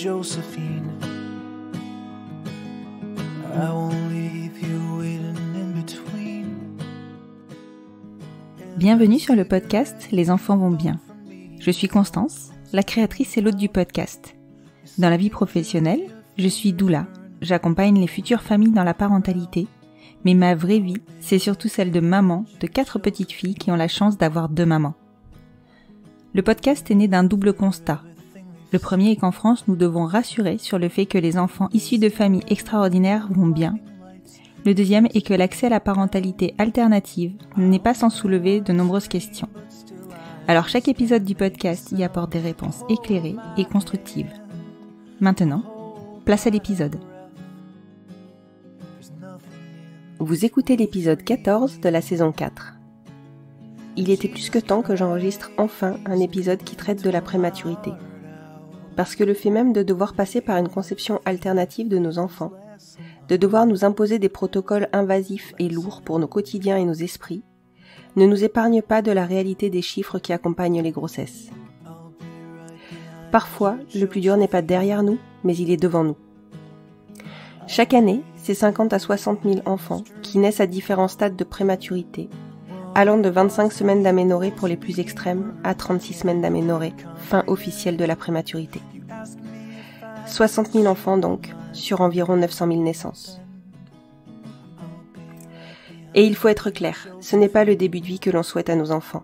Josephine. I won't leave you waiting in between. Bienvenue sur le podcast Les enfants vont bien. Je suis Constance, la créatrice et l'hôte du podcast. Dans la vie professionnelle, je suis doula. J'accompagne les futures familles dans la parentalité, mais ma vraie vie, c'est surtout celle de maman de 4 petites filles qui ont la chance d'avoir 2 mamans. Le podcast est né d'un double constat. Le premier est qu'en France, nous devons rassurer sur le fait que les enfants issus de familles extraordinaires vont bien. Le deuxième est que l'accès à la parentalité alternative n'est pas sans soulever de nombreuses questions. Alors chaque épisode du podcast y apporte des réponses éclairées et constructives. Maintenant, place à l'épisode. Vous écoutez l'épisode 14 de la saison 4. Il était plus que temps que j'enregistre enfin un épisode qui traite de la prématurité. Parce que le fait même de devoir passer par une conception alternative de nos enfants, de devoir nous imposer des protocoles invasifs et lourds pour nos quotidiens et nos esprits, ne nous épargne pas de la réalité des chiffres qui accompagnent les grossesses. Parfois, le plus dur n'est pas derrière nous, mais il est devant nous. Chaque année, c'est 50 à 60 000 enfants qui naissent à différents stades de prématurité, allant de 25 semaines d'aménorrhée pour les plus extrêmes à 36 semaines d'aménorrhée, fin officielle de la prématurité. 60 000 enfants donc, sur environ 900 000 naissances. Et il faut être clair, ce n'est pas le début de vie que l'on souhaite à nos enfants.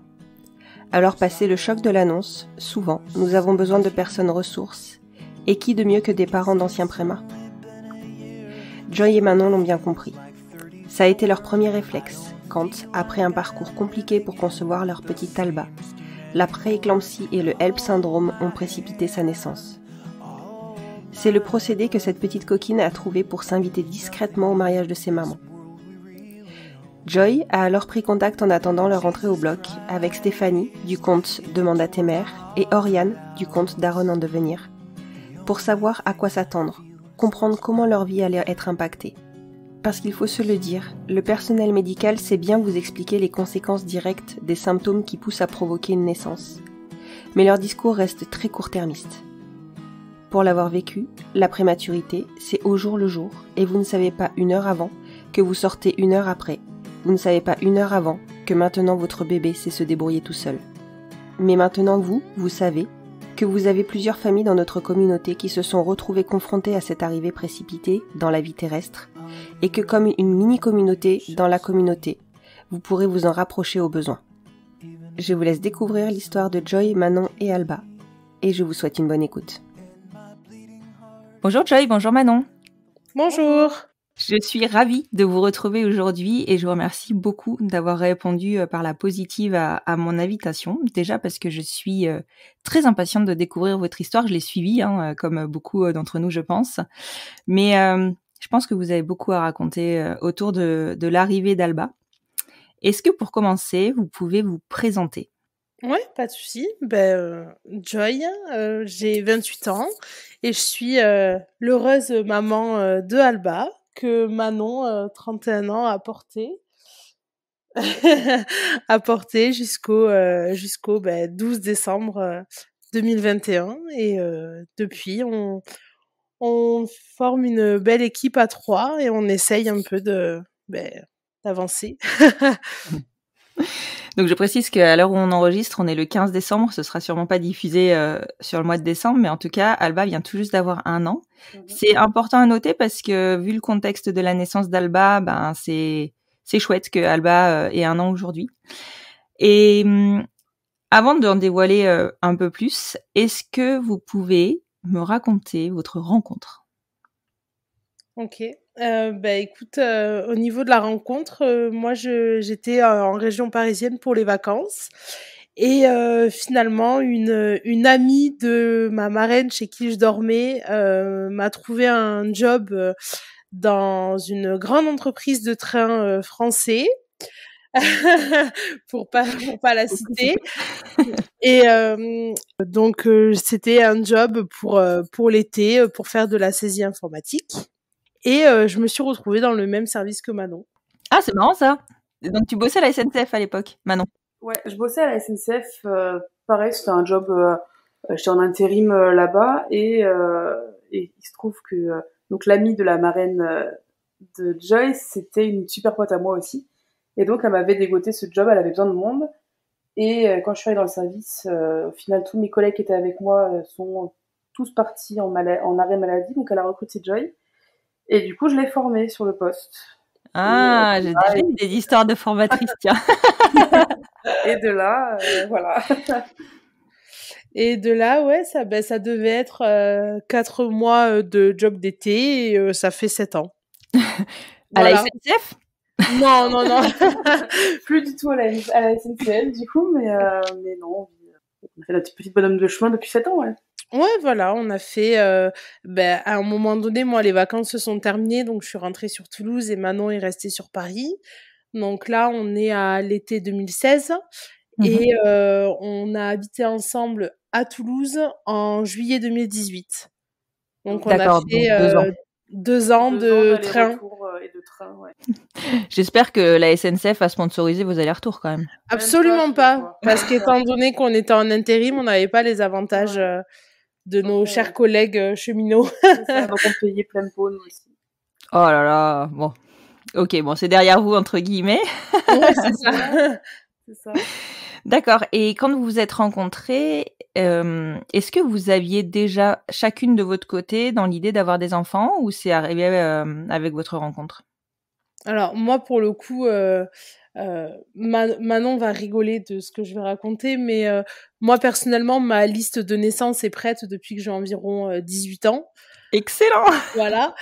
Alors passé le choc de l'annonce, souvent, nous avons besoin de personnes ressources, et qui de mieux que des parents d'anciens prémas ? Joy et Manon l'ont bien compris. Ça a été leur premier réflexe, quand, après un parcours compliqué pour concevoir leur petite Alba, la pré-éclampsie et le HELP syndrome ont précipité sa naissance. C'est le procédé que cette petite coquine a trouvé pour s'inviter discrètement au mariage de ses mamans. Joy a alors pris contact en attendant leur entrée au bloc avec Stéphanie du compte Demande à tes mères et Oriane du compte Daronne en devenir pour savoir à quoi s'attendre, comprendre comment leur vie allait être impactée. Parce qu'il faut se le dire, le personnel médical sait bien vous expliquer les conséquences directes des symptômes qui poussent à provoquer une naissance. Mais leur discours reste très court-termiste. Pour l'avoir vécu, la prématurité, c'est au jour le jour, et vous ne savez pas 1 heure avant que vous sortez 1 heure après. Vous ne savez pas 1 heure avant que maintenant votre bébé sait se débrouiller tout seul. Mais maintenant vous savez que vous avez plusieurs familles dans notre communauté qui se sont retrouvées confrontées à cette arrivée précipitée dans la vie terrestre, et que comme une mini-communauté dans la communauté, vous pourrez vous en rapprocher au besoin. Je vous laisse découvrir l'histoire de Joy, Manon et Alba, et je vous souhaite une bonne écoute. Bonjour Joy, bonjour Manon. Bonjour. Je suis ravie de vous retrouver aujourd'hui et je vous remercie beaucoup d'avoir répondu par la positive à mon invitation. Déjà parce que je suis très impatiente de découvrir votre histoire. Je l'ai suivie, comme beaucoup d'entre nous, je pense. Mais je pense que vous avez beaucoup à raconter autour de l'arrivée d'Alba. Est-ce que pour commencer, vous pouvez vous présenter ? Ouais, pas de souci. Joy, j'ai 28 ans et je suis l'heureuse maman de Alba que Manon, 31 ans, a porté. a porté jusqu'au 12 décembre 2021 et depuis on forme une belle équipe à 3 et on essaye un peu d'avancer. Donc je précise qu'à l'heure où on enregistre, on est le 15 décembre, ce sera sûrement pas diffusé sur le mois de décembre, mais en tout cas, Alba vient tout juste d'avoir 1 an. C'est important à noter parce que vu le contexte de la naissance d'Alba, c'est chouette que Alba ait 1 an aujourd'hui. Et avant d'en dévoiler un peu plus, est-ce que vous pouvez me raconter votre rencontre ? Ok. Écoute, au niveau de la rencontre, moi j'étais en région parisienne pour les vacances et finalement une amie de ma marraine chez qui je dormais m'a trouvé un job dans une grande entreprise de train français pour pas la citer. Et donc c'était un job pour l'été pour faire de la saisie informatique. Et je me suis retrouvée dans le même service que Manon. Ah, c'est marrant ça. Donc tu bossais à la SNCF à l'époque, Manon ? Ouais, je bossais à la SNCF. Pareil, c'était un job J'étais en intérim là-bas et il se trouve que donc l'amie de la marraine de Joyce, c'était une super pote à moi aussi. Et donc elle m'avait dégoté ce job, elle avait besoin de monde. Et quand je suis arrivée dans le service, au final tous mes collègues qui étaient avec moi sont tous partis en arrêt maladie, donc elle a recruté Joy. Et du coup je l'ai formée sur le poste. Ah, j'ai déjà eu des histoires de formatrices, tiens. Et de là, voilà. Et de là, ouais, ça devait être 4 mois de job d'été et ça fait 7 ans. À la SNCF ? Non, non, non. Plus du tout à la SNCF, du coup, mais non. On a fait notre petite bonhomme de chemin depuis 7 ans, ouais. Ouais, voilà, on a fait... à un moment donné, moi, les vacances se sont terminées, donc je suis rentrée sur Toulouse et Manon est restée sur Paris. Donc là, on est à l'été 2016 et on a habité ensemble à Toulouse en juillet 2018. Donc on a fait 2 ans de train. Et de train, ouais. J'espère que la SNCF a sponsorisé vos allers-retours quand même. Absolument pas, parce qu'étant donné qu'on était en intérim, on n'avait pas les avantages de nos chers collègues cheminots. C'est ça, donc on payait plein pot, nous aussi. Oh là là, bon. Ok, bon, c'est derrière vous, entre guillemets. Ouais, c'est ça. C'est ça. D'accord. Et quand vous vous êtes rencontrés, est-ce que vous aviez déjà chacune de votre côté dans l'idée d'avoir des enfants ou c'est arrivé avec votre rencontre ? Alors moi, pour le coup, Manon va rigoler de ce que je vais raconter, mais moi personnellement, ma liste de naissance est prête depuis que j'ai environ 18 ans. Excellent. Voilà.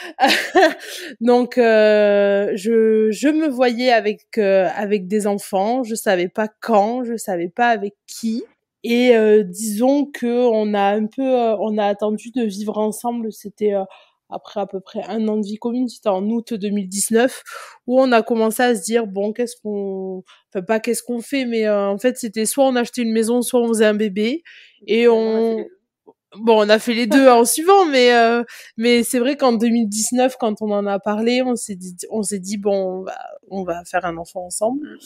Donc je me voyais avec des enfants, je savais pas quand, je savais pas avec qui. Et disons que on a attendu de vivre ensemble, c'était après à peu près 1 an de vie commune, c'était en août 2019, où on a commencé à se dire bon, qu'est-ce qu'on fait, mais en fait c'était soit on achetait une maison, soit on faisait un bébé. Et on a fait les deux en suivant, mais c'est vrai qu'en 2019, quand on en a parlé, on s'est dit bon, on va faire un enfant ensemble.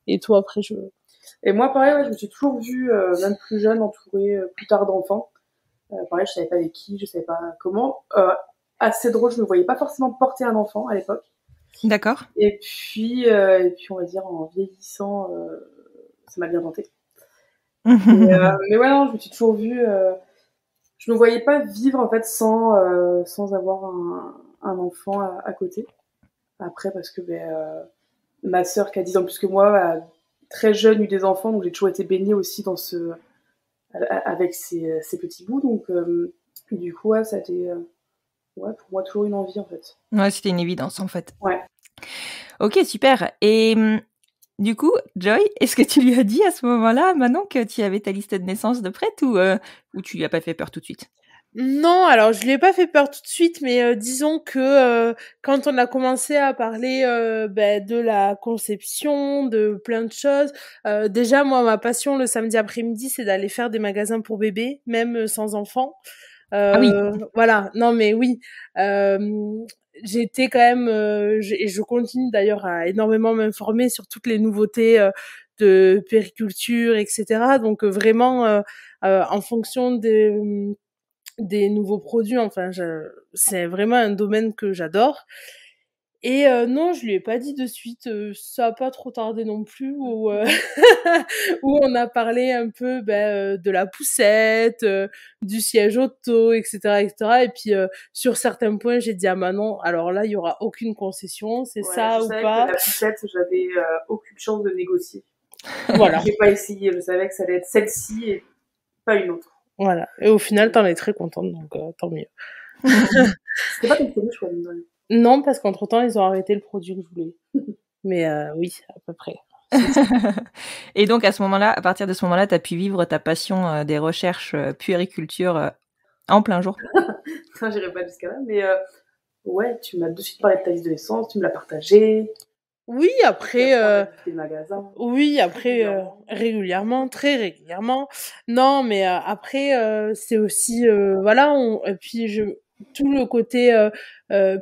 Et toi, après, Et moi, pareil, ouais, je me suis toujours vue, même plus jeune, entourée plus tard d'enfants. Pareil, je savais pas avec qui, je savais pas comment. Assez drôle, je me voyais pas forcément porter un enfant à l'époque. D'accord. Et puis, on va dire, en vieillissant, ça m'a bien tenté. Mais ouais, non, je me suis toujours vue... je me voyais pas vivre, en fait, sans avoir un enfant à côté. Après, parce que ma sœur, qui a 10 ans plus que moi, a très jeune eu des enfants, donc j'ai toujours été baignée aussi avec ces petits bouts. Donc, du coup, ouais, ça a été... pour moi, toujours une envie, en fait. Ouais, c'était une évidence, en fait. Ouais. Ok, super. Et du coup, Joy, est-ce que tu lui as dit à ce moment-là, Manon, que tu avais ta liste de naissance de prête ou tu lui as pas fait peur tout de suite ? Non, alors je lui ai pas fait peur tout de suite, mais disons que quand on a commencé à parler de la conception, de plein de choses, déjà moi ma passion le samedi après-midi c'est d'aller faire des magasins pour bébés, même sans enfants. Ah oui. Voilà, non mais oui. J'étais quand même, et je continue d'ailleurs à énormément m'informer sur toutes les nouveautés de périculture, etc. Donc vraiment en fonction des nouveaux produits, enfin c'est vraiment un domaine que j'adore. Et non, je lui ai pas dit de suite, ça a pas trop tardé non plus, où où on a parlé un peu de la poussette, du siège auto, etc., etc. Et puis sur certains points, j'ai dit à Manon, alors là il y aura aucune concession, c'est ça ou pas. Que la poussette, j'avais aucune chance de négocier. Voilà. J'ai pas essayé, je savais que ça allait être celle-ci et pas une autre. Voilà. Et au final, t'en es très contente, donc tant mieux. C'était pas ton premier choix, non, parce qu'entre-temps, ils ont arrêté le produit que je voulais. Mais oui, à peu près. Et donc, à partir de ce moment-là, tu as pu vivre ta passion des recherches puériculture en plein jour. Non, j'irai pas jusqu'à là, mais ouais, tu m'as de suite parlé de ta liste de naissance, tu me l'as partagée. Oui, après, régulièrement, très régulièrement. Non, mais après, c'est aussi, voilà, et puis tout le côté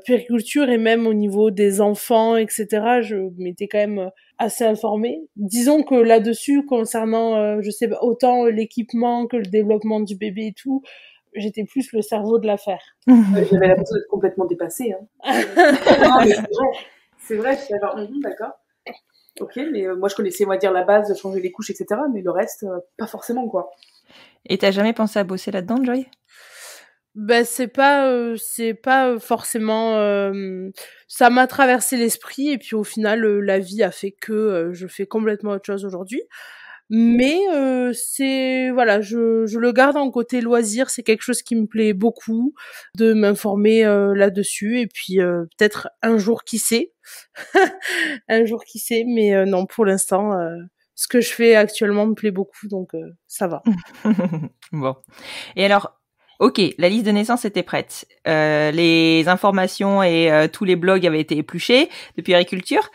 puériculture et même au niveau des enfants, etc. Je m'étais quand même assez informée. Disons que là-dessus, concernant, je sais pas, autant l'équipement que le développement du bébé et tout, j'étais plus le cerveau de l'affaire. J'avais l'impression d'être complètement dépassée. Hein. Non, mais c'est vrai, je suis genre, d'accord. Ok, mais moi je connaissais, on va dire, la base, changer les couches, etc. Mais le reste, pas forcément, quoi. Et t'as jamais pensé à bosser là-dedans, Joy? Ben c'est pas forcément ça m'a traversé l'esprit et puis au final la vie a fait que je fais complètement autre chose aujourd'hui. Mais c'est voilà, je le garde en côté loisir, c'est quelque chose qui me plaît beaucoup de m'informer là-dessus et puis peut-être un jour qui sait. Un jour qui sait, mais non, pour l'instant ce que je fais actuellement me plaît beaucoup donc ça va. Bon. Et alors OK, la liste de naissance était prête. Les informations et tous les blogs avaient été épluchés de puériculture.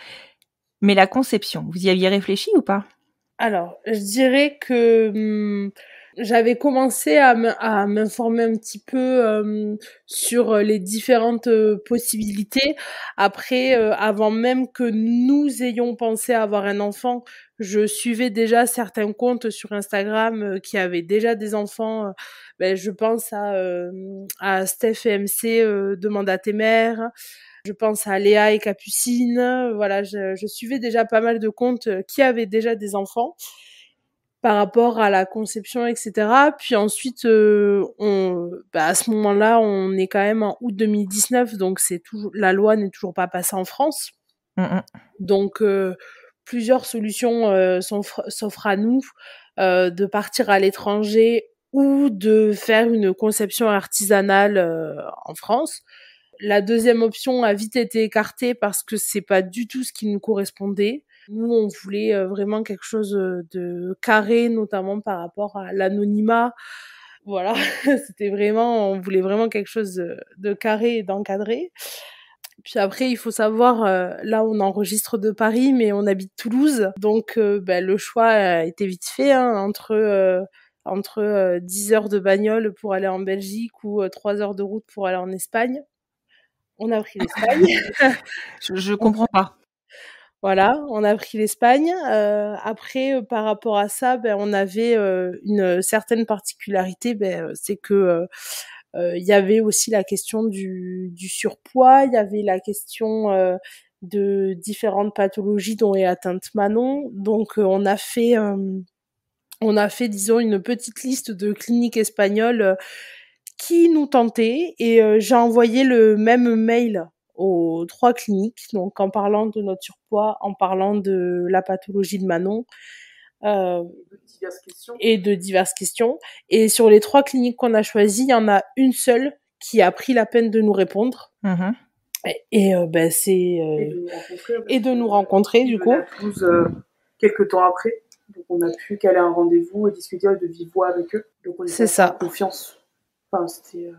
Mais la conception, vous y aviez réfléchi ou pas? Alors, je dirais que j'avais commencé à m'informer un petit peu sur les différentes possibilités. Après, avant même que nous ayons pensé à avoir un enfant, je suivais déjà certains comptes sur Instagram qui avaient déjà des enfants. Je pense à Steph et MC, Demande à tes mères. Je pense à Léa et Capucine. Voilà, je suivais déjà pas mal de comptes qui avaient déjà des enfants par rapport à la conception, etc. Puis ensuite, à ce moment-là, on est quand même en août 2019, donc c'est toujours la loi n'est toujours pas passée en France. Donc plusieurs solutions s'offrent à nous, de partir à l'étranger ou de faire une conception artisanale en France. La deuxième option a vite été écartée parce que c'est pas du tout ce qui nous correspondait. Nous, on voulait vraiment quelque chose de carré, notamment par rapport à l'anonymat. Voilà, on voulait vraiment quelque chose de carré et d'encadré. Puis après, il faut savoir, là, on enregistre de Paris, mais on habite Toulouse. Donc, le choix a été vite fait entre 10 heures de bagnole pour aller en Belgique ou 3 heures de route pour aller en Espagne. On a pris l'Espagne. Je comprends pas. Voilà, on a pris l'Espagne. Après, par rapport à ça, on avait une certaine particularité, c'est que il y avait aussi la question du surpoids, il y avait la question de différentes pathologies dont est atteinte Manon. Donc, on a fait, disons, une petite liste de cliniques espagnoles qui nous tentait et j'ai envoyé le même mail aux 3 cliniques, donc en parlant de notre surpoids, en parlant de la pathologie de Manon et de diverses questions. Et sur les 3 cliniques qu'on a choisies, il y en a une seule qui a pris la peine de nous répondre. Et de nous rencontrer du coup. Quelques temps après, donc on a pu caler un rendez-vous et discuter de vive voix avec eux. Donc on était en confiance. Enfin, c'était.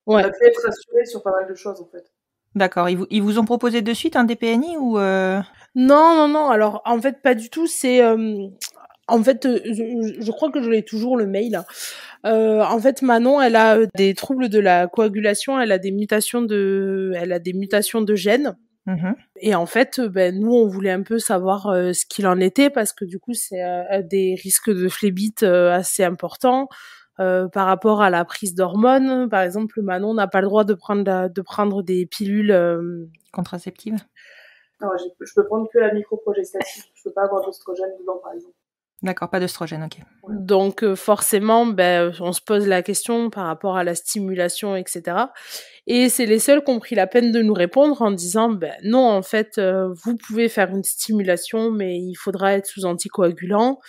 On a pu être rassurés sur pas mal de choses en fait. D'accord. Ils vous ont proposé de suite un DPNI ou Non. Alors en fait pas du tout. C'est en fait je crois que je l'ai toujours le mail. En fait Manon elle a des troubles de la coagulation. Elle a des mutations de gènes. Et en fait, nous, on voulait un peu savoir ce qu'il en était parce que du coup, c'est des risques de phlébite assez importants par rapport à la prise d'hormones. Par exemple, Manon n'a pas le droit de prendre des pilules contraceptives. Non, je peux prendre que la microprogestative. Je peux pas avoir d'oestrogène dedans, par exemple. D'accord, pas d'œstrogène, ok. Donc forcément, on se pose la question par rapport à la stimulation, etc. Et c'est les seuls qui ont pris la peine de nous répondre en disant non, en fait, vous pouvez faire une stimulation, mais il faudra être sous anticoagulant.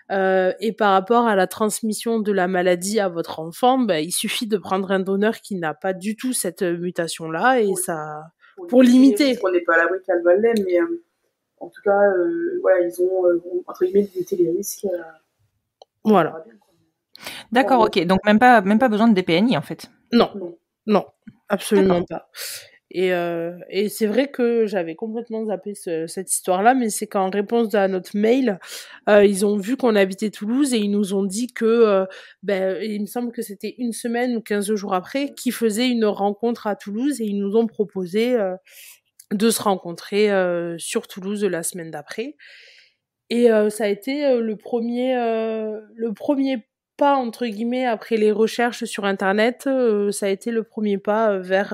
Et par rapport à la transmission de la maladie à votre enfant, il suffit de prendre un donneur qui n'a pas du tout cette mutation-là et ça pour limiter. On n'est pas à l'abri qu'elle va l'être, mais en tout cas, ils ont entre guillemets limité les risques. Voilà. D'accord, ok. Donc même pas besoin de DPNI en fait. Non, absolument pas. Et c'est vrai que j'avais complètement zappé cette histoire-là, mais c'est qu'en réponse à notre mail, ils ont vu qu'on habitait Toulouse et ils nous ont dit que, il me semble que c'était 1 semaine ou 15 jours après, qu'ils faisaient une rencontre à Toulouse et ils nous ont proposé de se rencontrer sur Toulouse la semaine d'après. Et ça a été le premier pas entre guillemets après les recherches sur internet, ça a été le premier pas vers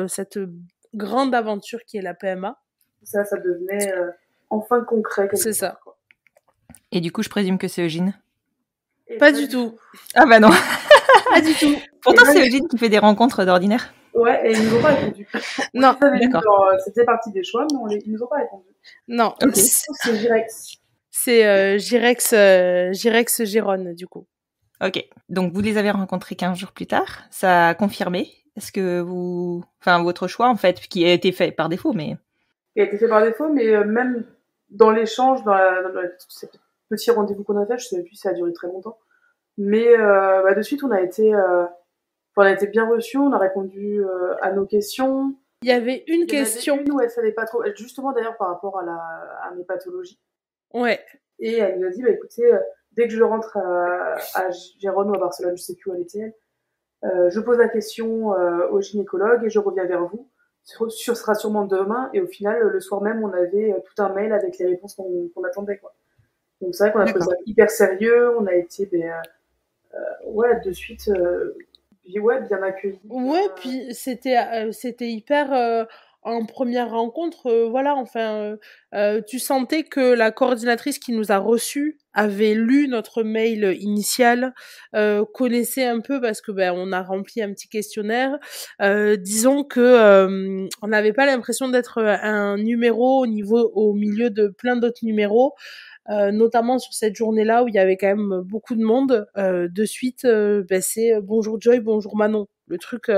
cette grande aventure qui est la PMA. Ça devenait enfin concret. C'est ça. Quoi. Et du coup, je présume que c'est Eugène. Pas du tout. Ah bah non. Pas du tout. Pourtant, c'est Eugène qui fait des rencontres d'ordinaire. Ouais, et ils nous ont pas répondu. Non, d'accord. C'était partie des choix, mais ils nous ont pas répondu. Non. Okay. C'est Girex. C'est Girex Gérone, du coup. Ok. Donc, vous les avez rencontrés 15 jours plus tard. Ça a confirmé. Est-ce que votre choix, en fait, qui a été fait par défaut, mais... Qui a été fait par défaut, mais même dans l'échange, dans ces petits rendez-vous qu'on a fait, je sais plus si ça a duré très longtemps. Mais de suite, on a été bien reçus, on a répondu à nos questions. Il y avait une question. Une où elle savait pas trop, justement d'ailleurs par rapport à mes pathologies. Ouais. Et elle nous a dit, écoutez, dès que je rentre à Gérone ou à Barcelone, je sais plus où elle était, je pose la question au gynécologue et je reviens vers vous. Ce sera sûrement demain. Et au final, le soir même, on avait tout un mail avec les réponses qu'on attendait, quoi. Donc c'est vrai qu'on a trouvé ça hyper sérieux. On a été, de suite, bien accueillis. Ouais, puis c'était hyper. En première rencontre, tu sentais que la coordinatrice qui nous a reçus avait lu notre mail initial, connaissait un peu parce que on a rempli un petit questionnaire. Disons que on n'avait pas l'impression d'être un numéro au milieu de plein d'autres numéros. Notamment sur cette journée-là où il y avait quand même beaucoup de monde. De suite, c'est bonjour Joy, bonjour Manon. Le truc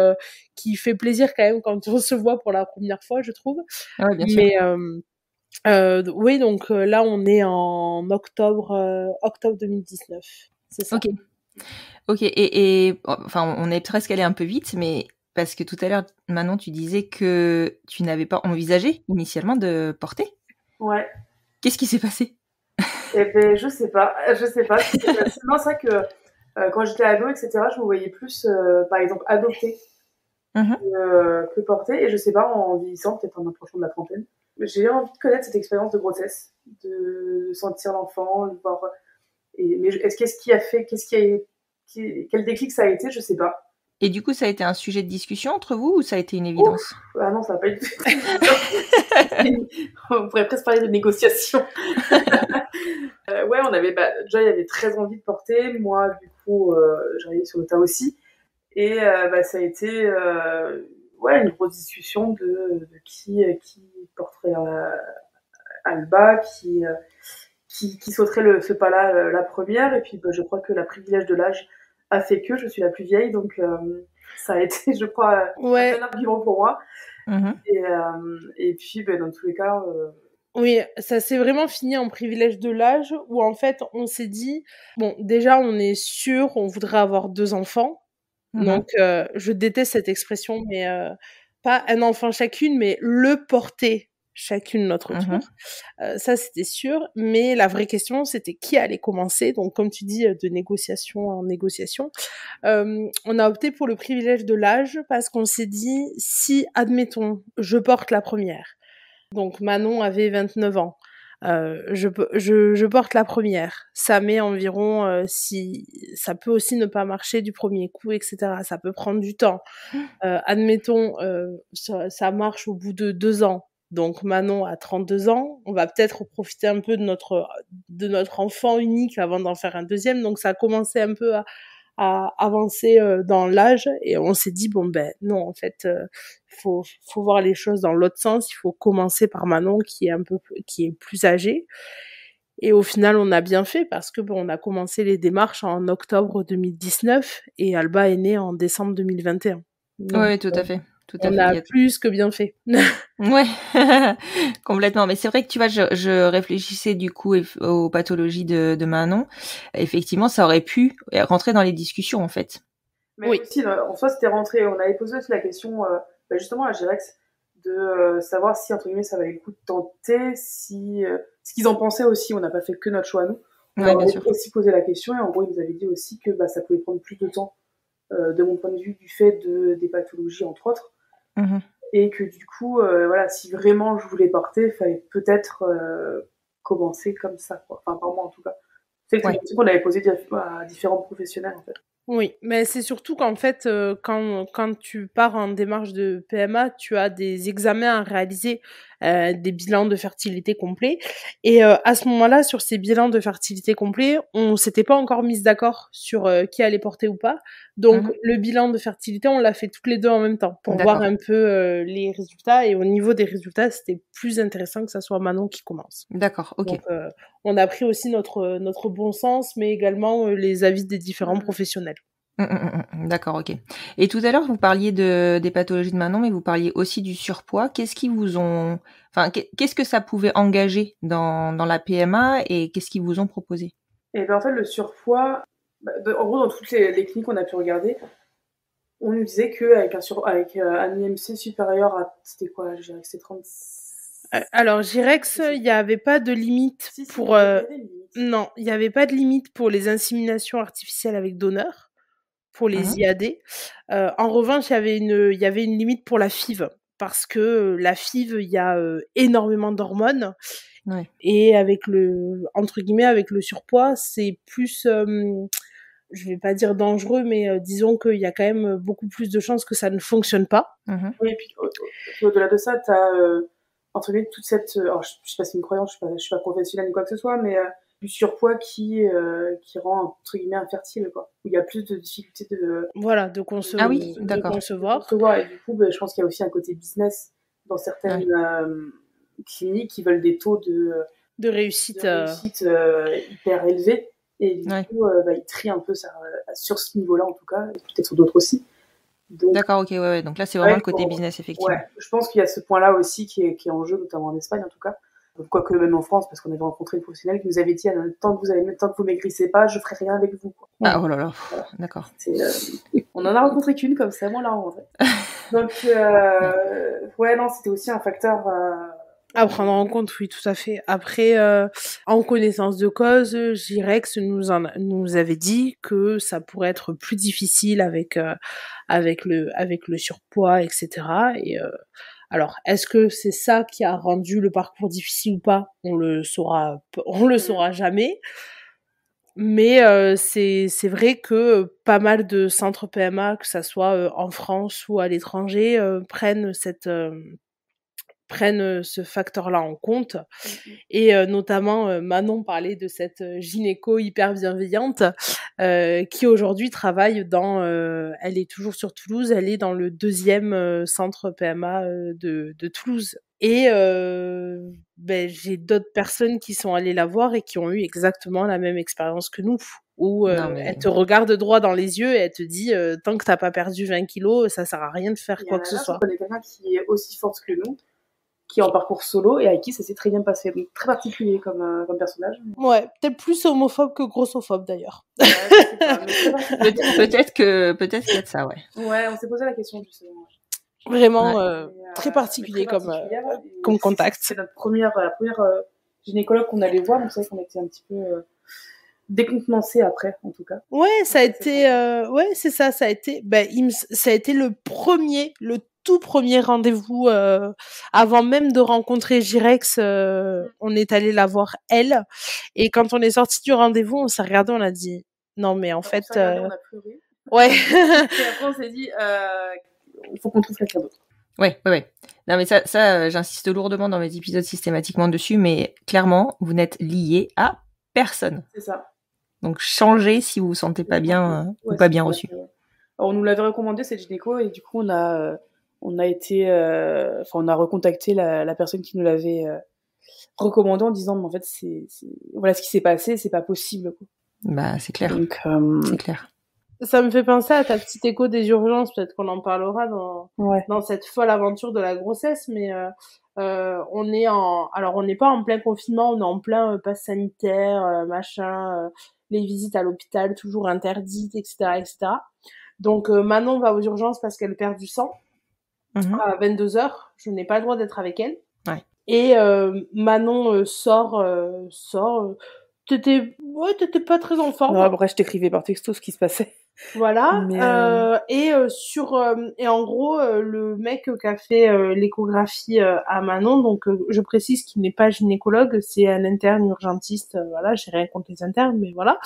qui fait plaisir quand même quand on se voit pour la première fois, je trouve. Ouais, bien sûr. Mais oui, donc là on est en octobre 2019. C'est ça. Ok. Et on est presque allé un peu vite, mais parce que tout à l'heure, Manon, tu disais que tu n'avais pas envisagé initialement de porter. Ouais. Qu'est-ce qui s'est passé? Je sais pas. Non, c'est vrai que quand j'étais ado, etc., je me voyais plus, par exemple, adopter que porter. Et je sais pas, en vieillissant, peut-être en approchant de la trentaine, j'ai envie de connaître cette expérience de grossesse, de sentir l'enfant, de voir. Mais qu'est-ce qui a fait, quel déclic ça a été, je sais pas. Et du coup, ça a été un sujet de discussion entre vous ou ça a été une évidence? Ah non, ça n'a pas été. On pourrait presque parler de négociation. On avait déjà, il y avait très envie de porter. Moi, du coup, j'arrivais sur le tas aussi. Et ça a été une grosse discussion de qui porterait Alba, qui sauterait ce pas-là la première. Et puis, je crois que le privilège de l'âge a fait que je suis la plus vieille. Donc, ça a été, je crois, un bon argument pour moi. Et puis, dans tous les cas... Oui, ça s'est vraiment fini en privilège de l'âge où en fait on s'est dit, bon déjà on est sûr, on voudrait avoir 2 enfants. Donc je déteste cette expression, mais pas un enfant chacune, mais le porter chacune notre tour. Ça c'était sûr, mais la vraie question c'était qui allait commencer. Donc comme tu dis, de négociation en négociation, on a opté pour le privilège de l'âge parce qu'on s'est dit, si admettons je porte la première, donc Manon avait 29 ans. Je porte la première. Ça met environ, si ça peut aussi ne pas marcher du premier coup, etc. Ça peut prendre du temps. Admettons, ça marche au bout de 2 ans. Donc Manon a 32 ans. On va peut-être profiter un peu de notre enfant unique avant d'en faire un deuxième. Donc ça a commencé un peu à avancer dans l'âge et on s'est dit non, en fait faut voir les choses dans l'autre sens. Il faut commencer par Manon qui est plus âgée. Et au final on a bien fait parce que on a commencé les démarches en octobre 2019 et Alba est née en décembre 2021. Donc, oui, tout à fait. On a plus que bien fait. Ouais, complètement. Mais c'est vrai que tu vois, je réfléchissais du coup aux pathologies de Manon. Effectivement, ça aurait pu rentrer dans les discussions en fait. Mais aussi, en soi, c'était rentré. On avait posé aussi la question justement à Girex, de savoir si, entre guillemets, ça valait le coup de tenter, si ce qu'ils en pensaient aussi. On n'a pas fait que notre choix à nous. On Ouais, leur bien avait sûr. aussi posé la question et en gros, ils nous avaient dit aussi que ça pouvait prendre plus de temps, de mon point de vue, du fait des pathologies, entre autres. Mhm. Et que du coup, voilà, si vraiment je voulais porter, il fallait peut-être commencer comme ça, quoi. Enfin, par moi en tout cas. C'est que Ouais. c'est une question qu'on avait posé à différents professionnels, en fait. Oui, mais c'est surtout qu'en fait, quand tu pars en démarche de PMA, tu as des examens à réaliser, des bilans de fertilité complets. Et à ce moment-là, sur ces bilans de fertilité complets, on s'était pas encore mis d'accord sur qui allait porter ou pas. Donc, Mhm. le bilan de fertilité, on l'a fait toutes les deux en même temps pour voir D'accord. un peu les résultats. Et au niveau des résultats, c'était plus intéressant que ça soit Manon qui commence. D'accord, ok. Donc, on a pris aussi notre bon sens, mais également les avis des différents professionnels. D'accord, ok. Et tout à l'heure, vous parliez des pathologies de Manon, mais vous parliez aussi du surpoids. Qu'est-ce que ça pouvait engager dans la PMA et qu'est-ce qu'ils vous ont proposé? Et ben en fait, le surpoids, en gros, dans toutes les cliniques qu'on a pu regarder, on nous disait qu'avec un IMC supérieur à, c'était quoi, je dirais que c'est 30. Alors, Girex, il n'y avait pas de limite pour... il y avait une limite. Non, il n'y avait pas de limite pour les inséminations artificielles avec donneur, pour les Mhm. IAD. En revanche, il y avait une limite pour la FIV, parce que la FIV, il y a énormément d'hormones. Ouais. Et entre guillemets, avec le surpoids, c'est plus... je vais pas dire dangereux, mais disons qu'il y a quand même beaucoup plus de chances que ça ne fonctionne pas. Mhm. Oui, et puis au-delà de ça, t'as entre guillemets toute cette, alors je sais pas si c'est une croyance, je suis pas professionnelle ni quoi que ce soit, mais du surpoids qui rend entre guillemets infertile, quoi. Où il y a plus de difficultés Voilà, de Ah oui, de d'accord. concevoir. concevoir, et du coup, je pense qu'il y a aussi un côté business dans certaines cliniques qui veulent des taux De réussite. hyper élevés, et du Ouais. coup, ils trient un peu ça sur ce niveau-là en tout cas, et peut-être sur d'autres aussi. Donc, D'accord, ok, ouais. Donc là, c'est vraiment le côté bon, business, effectivement. ouais, je pense qu'il y a ce point-là aussi qui est en jeu, notamment en Espagne en tout cas. Quoique même en France, parce qu'on avait rencontré une professionnelle qui nous avait dit tant que vous maigrissez pas, je ferai rien avec vous, quoi. Ah, oh là là, Voilà. d'accord. On en a rencontré qu'une comme ça, moi on l'a rencontrée. Donc, ouais, non, c'était aussi un facteur. À prendre en compte, oui, tout à fait. Après, en connaissance de cause, Girex nous avait dit que ça pourrait être plus difficile avec le surpoids, etc. Et alors, est-ce que c'est ça qui a rendu le parcours difficile ou pas? On le saura jamais. Mais c'est vrai que pas mal de centres PMA, que ça soit en France ou à l'étranger, prennent ce facteur-là en compte. Et notamment, Manon parlait de cette gynéco hyper bienveillante qui aujourd'hui travaille elle est toujours sur Toulouse, elle est dans le 2e centre PMA de Toulouse. Et j'ai d'autres personnes qui sont allées la voir et qui ont eu exactement la même expérience que nous, où elle te regarde droit dans les yeux et elle te dit tant que t'as pas perdu 20 kilos, ça sert à rien de faire quoi que ce soit. On connaît quelqu'un qui est aussi forte que nous, qui est en parcours solo et avec qui ça s'est très bien passé. Donc, très particulier comme personnage. Ouais, peut-être plus homophobe que grossophobe d'ailleurs. Ouais, je sais pas, mais peut-être qu'il y a de ça, ouais. Ouais, on s'est posé la question justement. Vraiment très particulier comme contact. C'est la première gynécologue qu'on allait voir, donc c'est vrai qu'on était un petit peu décontenancés après, en tout cas. Ouais, ça a été, ouais, c'est ça, ça a été le tout premier rendez-vous avant même de rencontrer Girex. On est allé la voir elle, et quand on est sorti du rendez-vous, on s'est regardé, on a dit non mais en fait. On a pleuré. Ouais. Et après on s'est dit il faut qu'on trouve quelqu'un d'autre. Ouais. Non, mais ça, j'insiste lourdement dans mes épisodes systématiquement dessus, mais clairement, vous n'êtes liés à personne. C'est ça. Donc, changez si vous vous sentez pas bien ou pas bien reçu. Alors, on nous l'avait recommandé, cette gynéco, et du coup, on a recontacté la personne qui nous l'avait recommandé en disant, mais en fait, voilà ce qui s'est passé, c'est pas possible, quoi. Bah, c'est clair. Donc, c'est clair. Ça me fait penser à ta petite écho des urgences, peut-être qu'on en parlera dans cette folle aventure de la grossesse, mais on n'est pas en plein confinement, on est en plein pass sanitaire, les visites à l'hôpital toujours interdites, etc., etc. Donc Manon va aux urgences parce qu'elle perd du sang. à 22h. Je n'ai pas le droit d'être avec elle. Ouais. Et Manon sort. T'étais pas très en forme. Non, après, je t'écrivais par texto ce qui se passait. Voilà. Mais, et en gros, le mec qui a fait l'échographie à Manon, donc je précise qu'il n'est pas gynécologue, c'est un interne urgentiste. Voilà, j'ai rien contre les internes, mais voilà.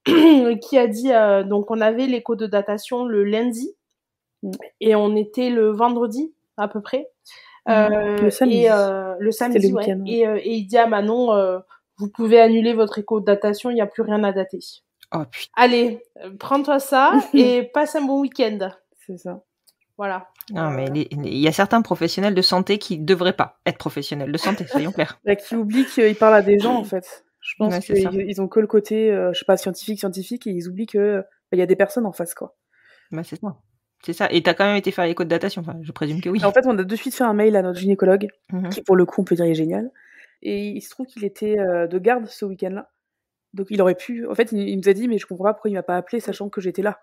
Qui a dit donc on avait l'écho de datation le lundi et on était le vendredi à peu près. Le samedi. Et le samedi, le week-end. Ouais. Et il dit à Manon, vous pouvez annuler votre écho de datation, il n'y a plus rien à dater. Oh putain. Allez, prends-toi ça et passe un bon week-end. C'est ça. Voilà. Non, mais il y a certains professionnels de santé qui devraient pas être professionnels de santé, soyons clairs. Là, qui oublient qu'ils parlent à des gens, en fait. Je pense Ouais, c'est ça. qu'ils ont que le côté, je sais pas, scientifique, et ils oublient que il y a des personnes en face, quoi. Bah, c'est ça. C'est ça. Et t'as quand même été faire l'écho de datation. Enfin, je présume que oui. Et en fait, on a de suite fait un mail à notre gynécologue, Mhm. qui, pour le coup, on peut dire est génial. Et il se trouve qu'il était de garde ce week-end-là. Donc, il aurait pu... En fait, il nous a dit, mais je comprends pas pourquoi il m'a pas appelé, sachant que j'étais là.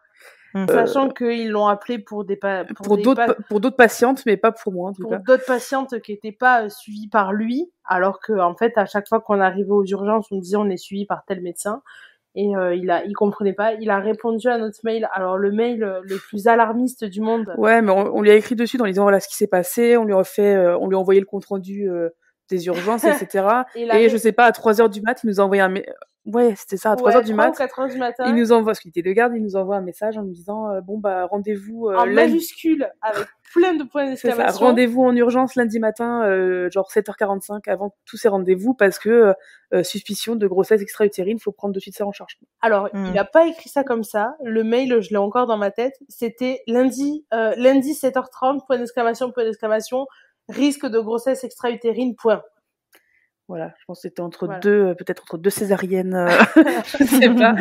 Sachant qu'ils l'ont appelé pour d'autres patientes, mais pas pour moi, en tout cas. Pour d'autres patientes qui n'étaient pas suivies par lui, alors que en fait, à chaque fois qu'on arrivait aux urgences, on disait on est suivi par tel médecin. Et il comprenait pas. Il a répondu à notre mail. Alors le mail le plus alarmiste du monde. Ouais, mais on lui a écrit dessus en lui disant voilà ce qui s'est passé. On lui a envoyé le compte rendu des urgences, etc. Et je sais pas, à 3h du mat, il nous a envoyé ouais, c'était ça, à 3h du mat. 4h du matin. Il nous envoie, parce qu'il était de garde, il nous envoie un message en nous disant bon bah rendez-vous en majuscule avec plein de points d'exclamation. C'est ça, rendez-vous en urgence lundi matin, genre 7h45 avant tous ces rendez-vous parce que suspicion de grossesse extra-utérine, faut prendre de suite ça en charge. Alors, il a pas écrit ça comme ça. Le mail, je l'ai encore dans ma tête. C'était lundi 7h30 point d'exclamation, risque de grossesse extra-utérine, point. Voilà, je pense que c'était peut-être entre deux césariennes, je sais pas.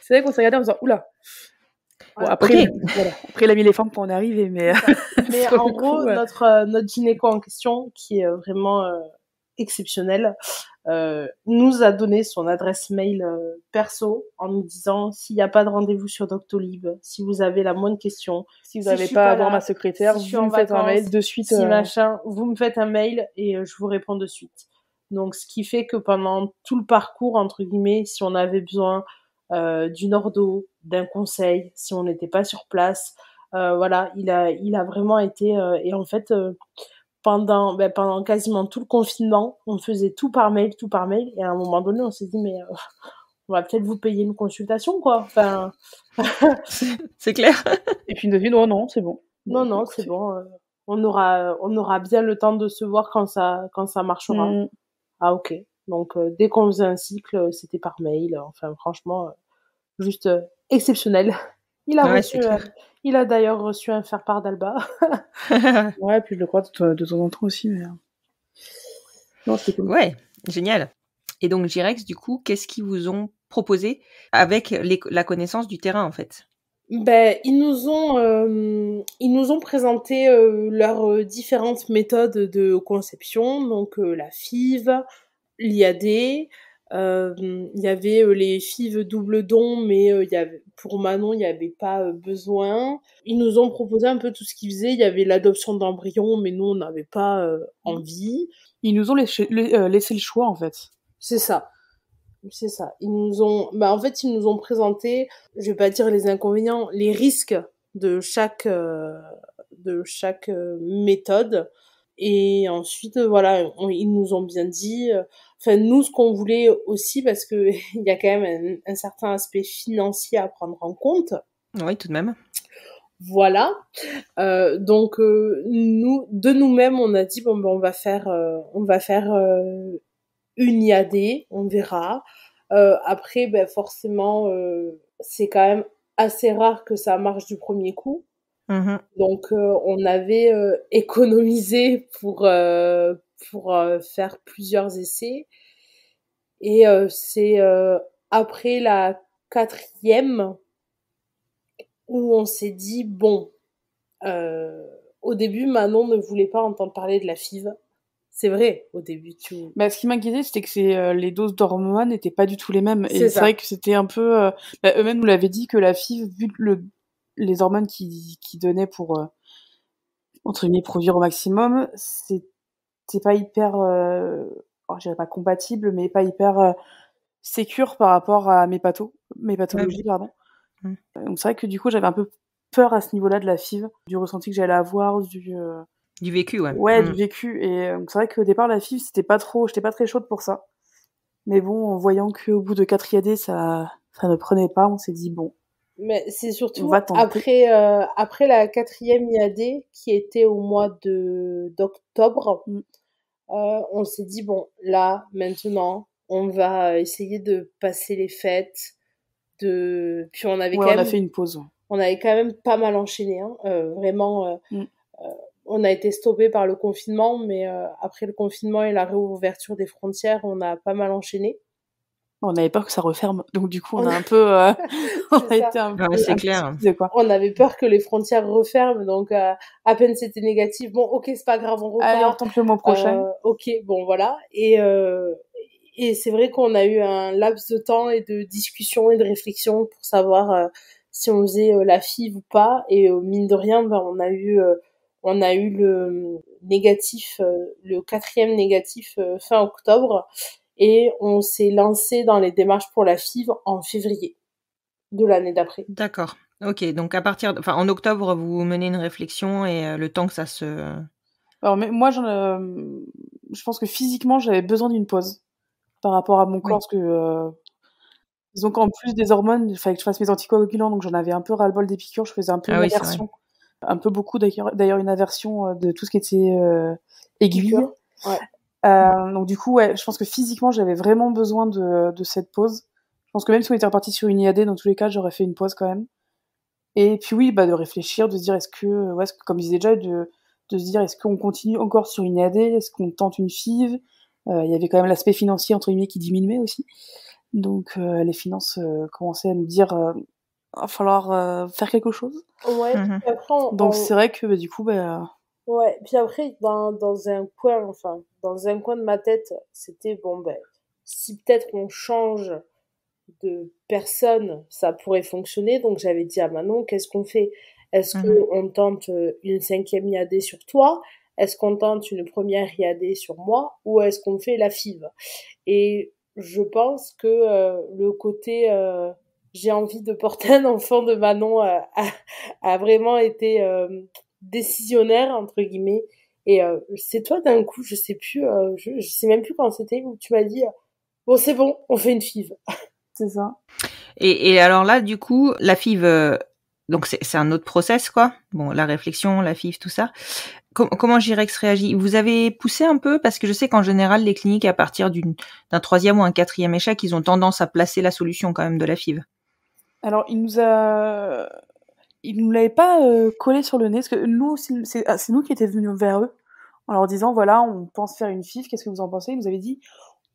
C'est vrai qu'on s'est regardé en disant oula. Bon, après, après, il a mis les formes quand on est arrivé, mais. Mais en gros, notre gynéco en question, qui est vraiment exceptionnel, nous a donné son adresse mail perso en nous disant s'il n'y a pas de rendez-vous sur Doctolib, si vous avez la moindre question, si vous n'avez pas à voir ma secrétaire, vous me faites un mail de suite. Si vous me faites un mail et je vous réponds de suite. Donc, ce qui fait que pendant tout le parcours, entre guillemets, si on avait besoin d'une ordo, d'un conseil, si on n'était pas sur place, voilà, il a vraiment été... et en fait, pendant quasiment tout le confinement, on faisait tout par mail, et à un moment donné, on s'est dit, mais on va peut-être vous payer une consultation, quoi. Enfin... c'est clair. Et puis, non, c'est bon. Non, c'est bon. On aura bien le temps de se voir quand ça marchera. Ah, ok. Donc, dès qu'on faisait un cycle, c'était par mail. Enfin, franchement, juste exceptionnel. Il a d'ailleurs reçu un faire-part d'Alba. Ouais, puis je le crois de temps en temps aussi. Mais... Non, c'était cool. Ouais, génial. Et donc, Girex, du coup, qu'est-ce qu'ils vous ont proposé avec la connaissance du terrain, en fait? Ben, ils nous ont présenté leurs différentes méthodes de conception, donc la FIV, l'IAD, il y avait les FIV double don, mais pour Manon, il n'y avait pas besoin. Ils nous ont proposé un peu tout ce qu'ils faisaient. Il y avait l'adoption d'embryons, mais nous, on n'avait pas envie. Ils nous ont laissé le choix, en fait. C'est ça. Ils nous ont présenté, je vais pas dire les inconvénients, les risques de chaque méthode. Et ensuite, voilà, ils nous ont bien dit, nous, ce qu'on voulait aussi, parce que il y a quand même un certain aspect financier à prendre en compte. Oui, tout de même. Voilà. Donc, nous-mêmes, on a dit, on va faire une IAD, on verra. Après, forcément, c'est quand même assez rare que ça marche du premier coup. Mmh. Donc, on avait économisé pour faire plusieurs essais. Et c'est après la 4e où on s'est dit, au début, Manon ne voulait pas entendre parler de la FIV. C'est vrai, au début. Ce qui m'inquiétait, c'était que les doses d'hormones n'étaient pas du tout les mêmes. Et c'est vrai que c'était un peu... eux-mêmes nous l'avaient dit que la FIV, vu les hormones qu'ils donnaient pour entre guillemets, produire au maximum, c'était pas hyper, je dirais pas compatible, mais pas hyper sécure par rapport à mes pathologies, pardon. Donc c'est vrai que du coup, j'avais un peu peur à ce niveau-là de la FIV, du ressenti que j'allais avoir, du vécu, ouais. Ouais, du vécu. Et c'est vrai qu'au départ, la FIV, j'étais pas très chaude pour ça. Mais bon, en voyant qu'au bout de 4 IAD, ça ne prenait pas, on s'est dit bon. Mais c'est surtout va tenter. après la 4e IAD, qui était au mois d'octobre, on s'est dit bon, là, maintenant, on va essayer de passer les fêtes, puis on avait on a fait une pause. On avait quand même pas mal enchaîné, hein. Vraiment. On a été stoppé par le confinement, mais après le confinement et la réouverture des frontières, on a pas mal enchaîné. On avait peur que ça referme, donc du coup on a un peu, on a été un peu, c'est clair. Quoi. On avait peur que les frontières referment, donc à peine c'était négatif. Bon, ok, c'est pas grave, on repart. Allez, on tente le mois prochain. Ok, bon voilà. Et c'est vrai qu'on a eu un laps de temps et de discussion et de réflexion pour savoir si on faisait la FIV ou pas. Et mine de rien, on a eu le négatif, le 4e négatif fin octobre. Et on s'est lancé dans les démarches pour la FIV en février de l'année d'après. D'accord. Ok, donc en octobre, vous menez une réflexion et le temps que ça se... Alors, mais moi, je pense que physiquement, j'avais besoin d'une pause par rapport à mon corps, parce que disons qu'en plus des hormones, il fallait que je fasse mes anticoagulants, donc j'en avais un peu ras-le-bol des piqûres, je faisais un peu une aversion, un peu beaucoup d'ailleurs une aversion de tout ce qui était aiguille. Ouais. Donc du coup, je pense que physiquement, j'avais vraiment besoin de cette pause. Je pense que même si on était reparti sur une IAD, dans tous les cas, j'aurais fait une pause quand même. Et puis oui, de réfléchir, de se dire comme je disais déjà, de se dire est-ce qu'on continue encore sur une IAD, est-ce qu'on tente une FIV. Il y avait quand même l'aspect financier entre guillemets qui diminuait aussi. Donc les finances commençaient à nous dire va falloir faire quelque chose. Ouais. Puis après, donc c'est vrai que du coup ouais, puis après dans un coin de ma tête, c'était bon si peut-être on change de personne, ça pourrait fonctionner. Donc j'avais dit à Manon, qu'est-ce qu'on fait? Est-ce qu'on tente une 5e IAD sur toi? Est-ce qu'on tente une première IAD sur moi? Ou est-ce qu'on fait la FIV? Et je pense que le côté j'ai envie de porter un enfant de Manon a vraiment été décisionnaire entre guillemets. Et c'est toi d'un coup, je sais plus, je sais même plus quand c'était où tu m'as dit bon c'est bon, on fait une FIV. C'est ça. Et alors là, du coup, la FIV, donc c'est un autre process, quoi. Bon, la réflexion, la FIV, tout ça. Comment Girex réagit? Vous avez poussé un peu? Parce que je sais qu'en général, les cliniques, à partir d'un 3e ou un 4e échec, ils ont tendance à placer la solution quand même de la FIV. Alors, il nous l'avait pas collé sur le nez, parce que nous, c'est nous qui étions venus vers eux, en leur disant, voilà, on pense faire une FIV, qu'est-ce que vous en pensez? Ils nous avaient dit,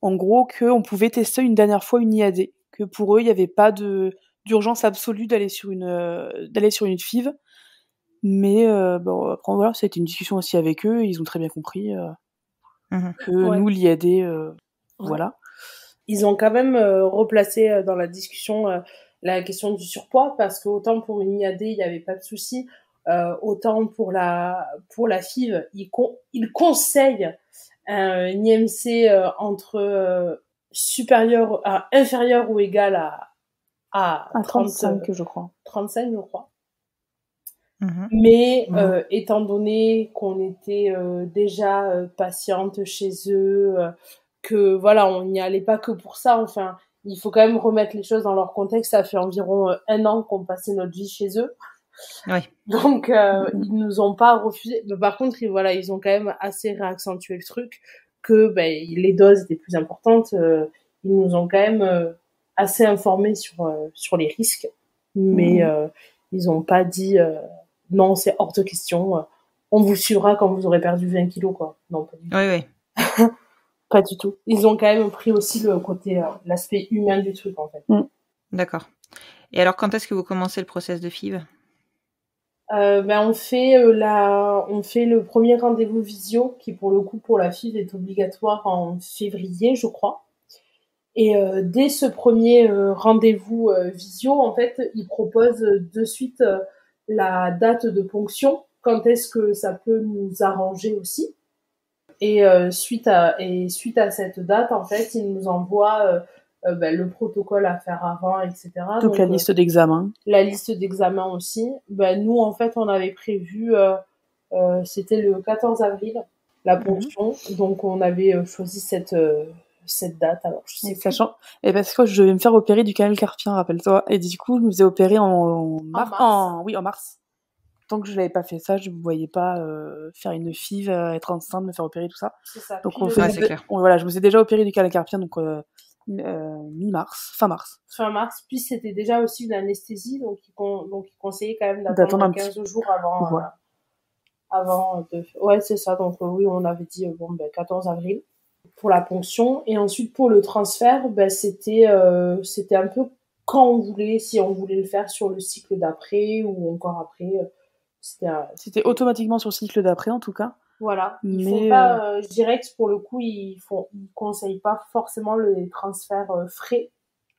en gros, qu'on pouvait tester une dernière fois une IAD, que pour eux, il n'y avait pas d'urgence absolue d'aller sur une FIV. Mais bon, après, voilà, ça a été une discussion aussi avec eux, ils ont très bien compris que nous, l'IAD, voilà. Ils ont quand même replacé dans la discussion la question du surpoids, parce que autant pour une IAD, il n'y avait pas de souci, autant pour la FIV, ils conseillent un IMC entre inférieur ou égal à 35, je crois. 35, je crois. Mais étant donné qu'on était déjà patiente chez eux, que voilà, on n'y allait pas que pour ça, enfin, il faut quand même remettre les choses dans leur contexte. Ça fait environ 1 an qu'on passait notre vie chez eux. Ouais. Donc ils nous ont pas refusé. Mais par contre, ils ont quand même assez réaccentué le truc, que les doses étaient plus importantes. Ils nous ont quand même assez informés sur les risques, mais ils ont pas dit non, c'est hors de question, on vous suivra quand vous aurez perdu 20 kilos, quoi. Non, pas du tout. Oui. Pas du tout. Ils ont quand même pris aussi le côté, l'aspect humain du truc, en fait. D'accord. Et alors, quand est-ce que vous commencez le process de FIV? On fait le premier rendez-vous visio, qui pour le coup, pour la FIV, est obligatoire en février, je crois. Et dès ce premier rendez-vous visio, en fait, ils proposent de suite la date de ponction quand est-ce que ça peut nous arranger aussi. Et suite à cette date, en fait, ils nous envoient le protocole à faire avant, etc. Donc la liste d'examen. La liste d'examen aussi. Nous, en fait, on avait prévu, c'était le 14 avril, la ponction. Donc, on avait choisi cette date. Alors, je sais sachant, et parce que je devais me faire opérer du canal carpien, rappelle-toi. Et du coup, je me faisais opérer en mars. Tant que je l'avais pas fait ça, je ne voyais pas faire une FIV, être enceinte, me faire opérer, tout ça. C'est ça. Donc je me suis déjà opéré du canal carpien, donc mi-mars, fin mars. Fin mars, puis c'était déjà aussi une anesthésie, donc il conseillait quand même d'attendre 15 jours avant. Voilà. Ouais, c'est ça. Donc oui, on avait dit 14 avril pour la ponction, et ensuite pour le transfert, c'était un peu quand on voulait, si on voulait le faire sur le cycle d'après ou encore après. C'était automatiquement sur le cycle d'après, en tout cas. Voilà. Font pas, je dirais que pour le coup, ils conseillent pas forcément les transferts frais.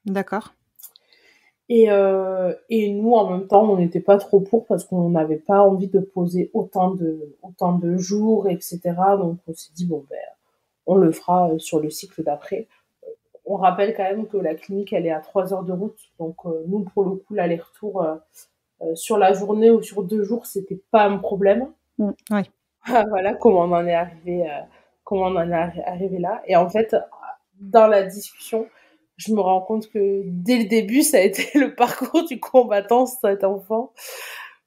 D'accord. Et nous, en même temps, on n'était pas trop pour parce qu'on n'avait pas envie de poser autant de jours, etc. Donc, on s'est dit, on le fera sur le cycle d'après. On rappelle quand même que la clinique, elle est à 3 heures de route. Donc, nous, pour le coup, l'aller-retour sur la journée ou sur 2 jours, c'était pas un problème. Oui. Voilà comment on en est arrivé là. Et en fait, dans la discussion, je me rends compte que dès le début, ça a été le parcours du combattant, cet enfant,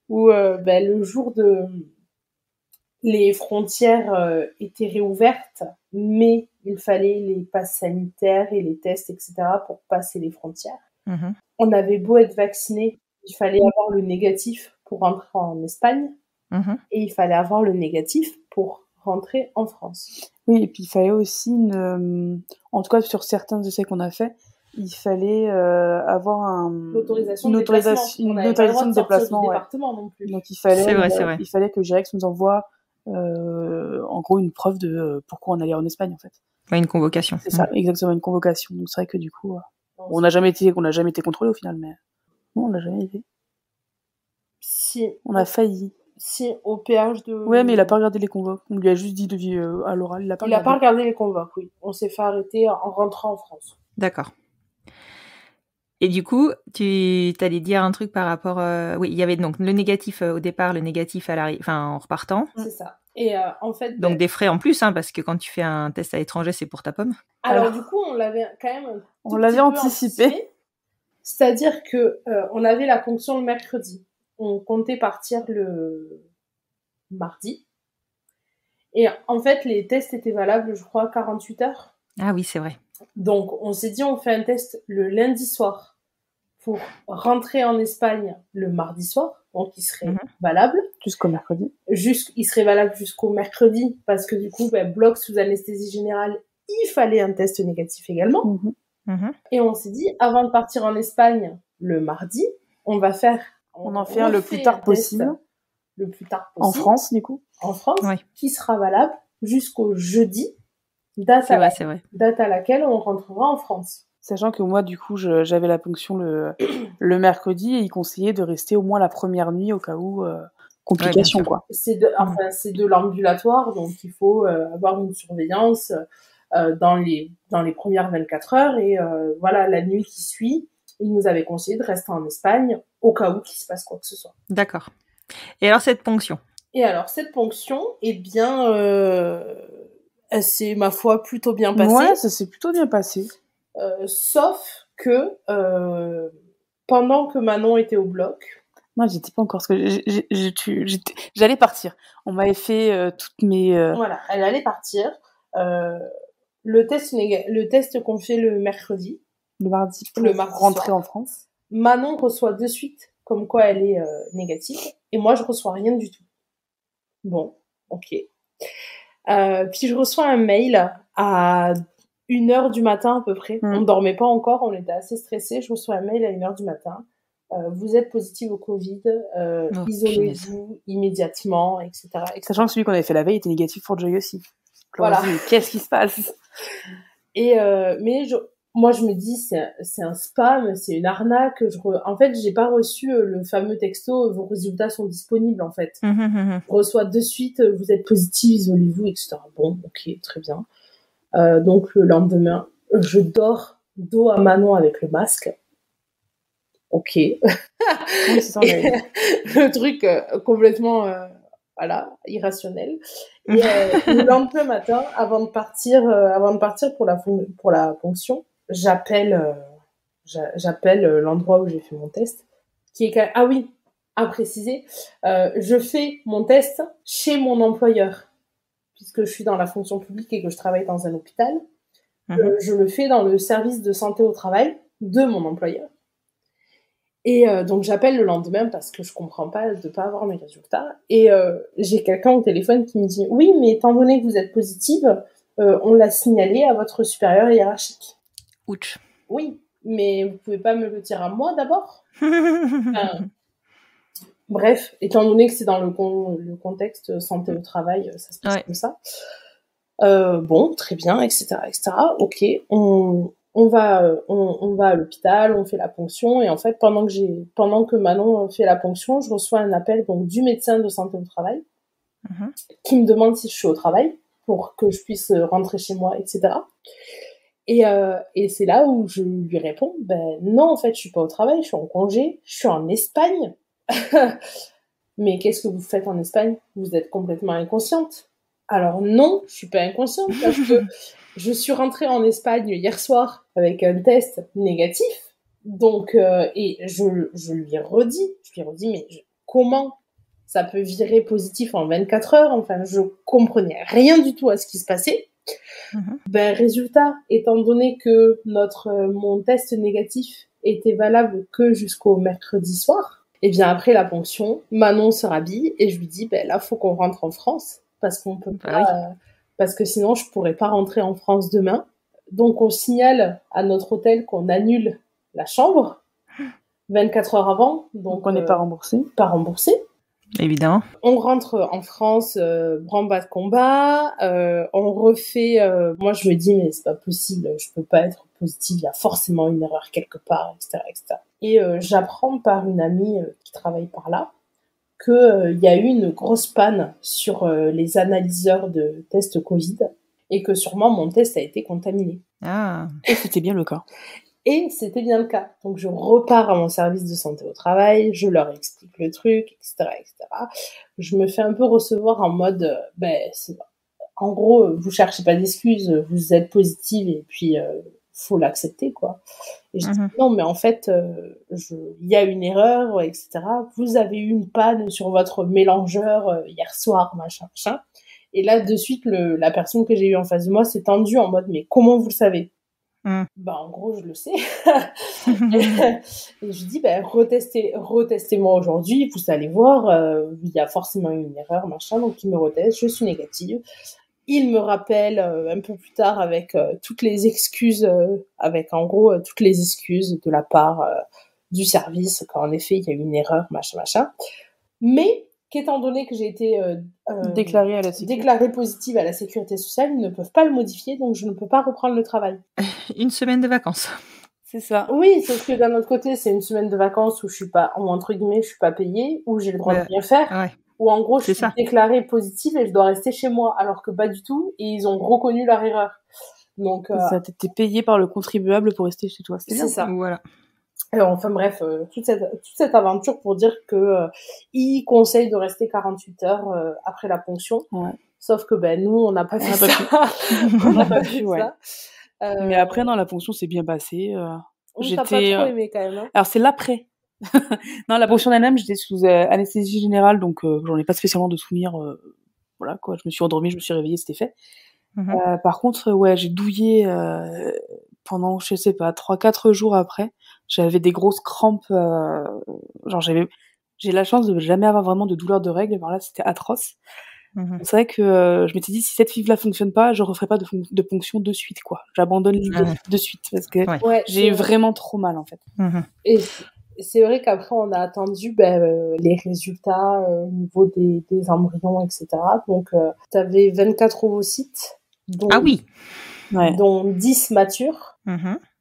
où le jour de les frontières étaient réouvertes, mais il fallait les passes sanitaires et les tests, etc. pour passer les frontières. Mm-hmm. On avait beau être vacciné, il fallait avoir le négatif pour rentrer en Espagne. Mm-hmm. Et il fallait avoir le négatif pour rentrer en France. Oui, et puis il fallait aussi en tout cas sur certains essais qu'on a fait, il fallait avoir l'autorisation de déplacement, du département non plus. Donc il fallait, c'est vrai. Il fallait que Girex nous envoie en gros une preuve de pourquoi on allait en Espagne en fait. Ouais, une convocation. C'est ça, exactement, une convocation. Donc c'est vrai que du coup, on n'a jamais été contrôlé au final, mais non, on n'a jamais été. Si. On a failli. Si, au péage de... Ouais, mais il a pas regardé les convoques. On lui a juste dit à l'oral, il a pas regardé les convoques, oui. On s'est fait arrêter en rentrant en France. D'accord. Et du coup, tu t'allais dire un truc par rapport... Oui, il y avait donc le négatif au départ, le négatif en repartant. C'est ça. Et en fait... Donc des frais en plus, parce que quand tu fais un test à l'étranger, c'est pour ta pomme. Alors du coup, on l'avait quand même anticipé. C'est-à-dire que on avait la ponction le mercredi. On comptait partir le mardi. Et en fait, les tests étaient valables, je crois, 48 heures. Ah oui, c'est vrai. Donc, on s'est dit, on fait un test le lundi soir pour rentrer en Espagne le mardi soir. Donc, il serait valable. Jusqu'au mercredi. Il serait valable jusqu'au mercredi parce que du coup, bloc sous anesthésie générale, il fallait un test négatif également. Et on s'est dit, avant de partir en Espagne le mardi, on en fait le plus tard possible. En France, du coup. En France, qui sera valable jusqu'au jeudi, date à laquelle on rentrera en France. Sachant que moi, du coup, j'avais la ponction le mercredi et il conseillait de rester au moins la première nuit au cas où complications, quoi. C'est de l'ambulatoire, donc il faut avoir une surveillance dans les premières 24 heures et la nuit qui suit, il nous avait conseillé de rester en Espagne au cas où qu'il se passe quoi que ce soit. D'accord. Et alors cette ponction, eh bien, elle s'est, ma foi, plutôt bien passée. Ouais, ça s'est plutôt bien passé. Sauf que pendant que Manon était au bloc... Moi, j'étais pas encore... Parce que j'allais partir. On m'avait fait toutes mes... Voilà, elle allait partir. Le test qu'on fait le mercredi. Le mardi pour rentrer en France. Manon reçoit de suite comme quoi elle est négative. Et moi, je reçois rien du tout. Bon, ok. Puis je reçois un mail à 1h du matin à peu près. On ne dormait pas encore, on était assez stressés. Je reçois un mail à 1h du matin. Vous êtes positive au Covid, isolez-vous immédiatement, etc., etc. Sachant que celui qu'on avait fait la veille était négatif pour Joy aussi. Voilà. Dit, qu'est-ce qui se passe? Et mais moi, je me dis, c'est un spam, c'est une arnaque. En fait, j'ai pas reçu le fameux texto, vos résultats sont disponibles, en fait. Je reçois de suite, vous êtes positif, isolez-vous, etc. Bon, ok, très bien. Donc, le lendemain, je dors dos à Manon avec le masque. Ok. Oui, c'est ça, le truc complètement, voilà, irrationnel. Et le lendemain matin, avant de partir pour la ponction, j'appelle l'endroit où j'ai fait mon test, qui est ah oui, à préciser, je fais mon test chez mon employeur, puisque je suis dans la fonction publique et que je travaille dans un hôpital. Je le fais dans le service de santé au travail de mon employeur. Et donc j'appelle le lendemain parce que je comprends pas de pas avoir mes résultats, et j'ai quelqu'un au téléphone qui me dit oui, mais étant donné que vous êtes positive, on l'a signalé à votre supérieur hiérarchique. Ouch. Oui, mais vous pouvez pas me le dire à moi d'abord? Bref, étant donné que c'est dans le contexte santé au travail, ça se passe comme ça. Bon, très bien, etc., etc. Ok, on va à l'hôpital, on fait la ponction, et en fait, pendant que Manon fait la ponction, je reçois un appel donc du médecin de santé au travail qui me demande si je suis au travail pour que je puisse rentrer chez moi, etc. Et c'est là où je lui réponds, ben non, en fait, je suis pas au travail, je suis en congé, je suis en Espagne. Mais qu'est-ce que vous faites en Espagne? Vous êtes complètement inconsciente. Alors non, je suis pas inconsciente parce que je suis rentrée en Espagne hier soir avec un test négatif. Donc, et je lui ai redit, mais comment ça peut virer positif en 24 heures? Enfin, je comprenais rien du tout à ce qui se passait. Ben, résultat, étant donné que mon test négatif était valable que jusqu'au mercredi soir, et bien après la ponction, Manon se rhabille et je lui dis, ben là, faut qu'on rentre en France parce qu'on peut pas, parce que sinon je pourrais pas rentrer en France demain. Donc on signale à notre hôtel qu'on annule la chambre 24 heures avant, donc on n'est pas remboursé. Pas remboursé. Évidemment. On rentre en France, branle-bas de combat, on refait. Moi, je me dis, mais c'est pas possible, je peux pas être positive, il y a forcément une erreur quelque part, etc., etc. Et j'apprends par une amie qui travaille par là que y a eu une grosse panne sur les analyseurs de tests Covid et que sûrement mon test a été contaminé. Ah. Et c'était bien le cas. Et c'était bien le cas. Donc, je repars à mon service de santé au travail, je leur explique le truc, etc., etc. Je me fais un peu recevoir en mode, en gros, vous cherchez pas d'excuses, vous êtes positive et puis faut l'accepter, quoi. Et je dis, non, mais en fait, il y a une erreur, etc. Vous avez eu une panne sur votre mélangeur hier soir, machin. Et là, de suite, la personne que j'ai eue en face de moi s'est tendue en mode, mais comment vous le savez? Bah, en gros, je le sais. Et je dis, retestez-moi aujourd'hui, vous allez voir, il y a forcément une erreur, machin, donc il me reteste, je suis négative. Il me rappelle un peu plus tard avec toutes les excuses, toutes les excuses de la part du service, qu'en effet, il y a eu une erreur, machin. Mais qu'étant donné que j'ai été déclarée positive à la sécurité sociale, ils ne peuvent pas le modifier, donc je ne peux pas reprendre le travail. Une semaine de vacances. C'est ça. Oui, sauf que d'un autre côté, c'est une semaine de vacances où je suis pas, entre guillemets, je suis pas payée, où j'ai le droit de rien faire, où en gros, je suis déclarée positive et je dois rester chez moi, alors que pas du tout, et ils ont reconnu leur erreur. Donc, ça t'était payé par le contribuable pour rester chez toi. C'est ça. Voilà. Alors, enfin bref, toute cette aventure pour dire que ils conseillent de rester 48 heures après la ponction. Ouais. Sauf que nous, on n'a pas fait ça. On n'a pas fait ça. Mais après, non, la ponction s'est bien passée. J'étais pas trop aimé quand même. Hein. Alors c'est l'après. Non, la ponction d'Anam, j'étais sous anesthésie générale, donc j'en ai pas spécialement de souvenirs. Voilà quoi, je me suis endormie, je me suis réveillée, c'était fait. Par contre, j'ai douillé pendant, je sais pas, 3-4 jours après. J'avais des grosses crampes, j'ai la chance de jamais avoir vraiment de douleur de règles, alors là c'était atroce. C'est vrai que je m'étais dit, si cette FIV-là fonctionne pas, je referai pas de ponction de suite, quoi. J'abandonne l'idée de suite, parce que j'ai eu vraiment trop mal, en fait. Et c'est vrai qu'après, on a attendu les résultats au niveau des embryons, etc. Donc, t'avais 24 ovocytes, dont 10 matures.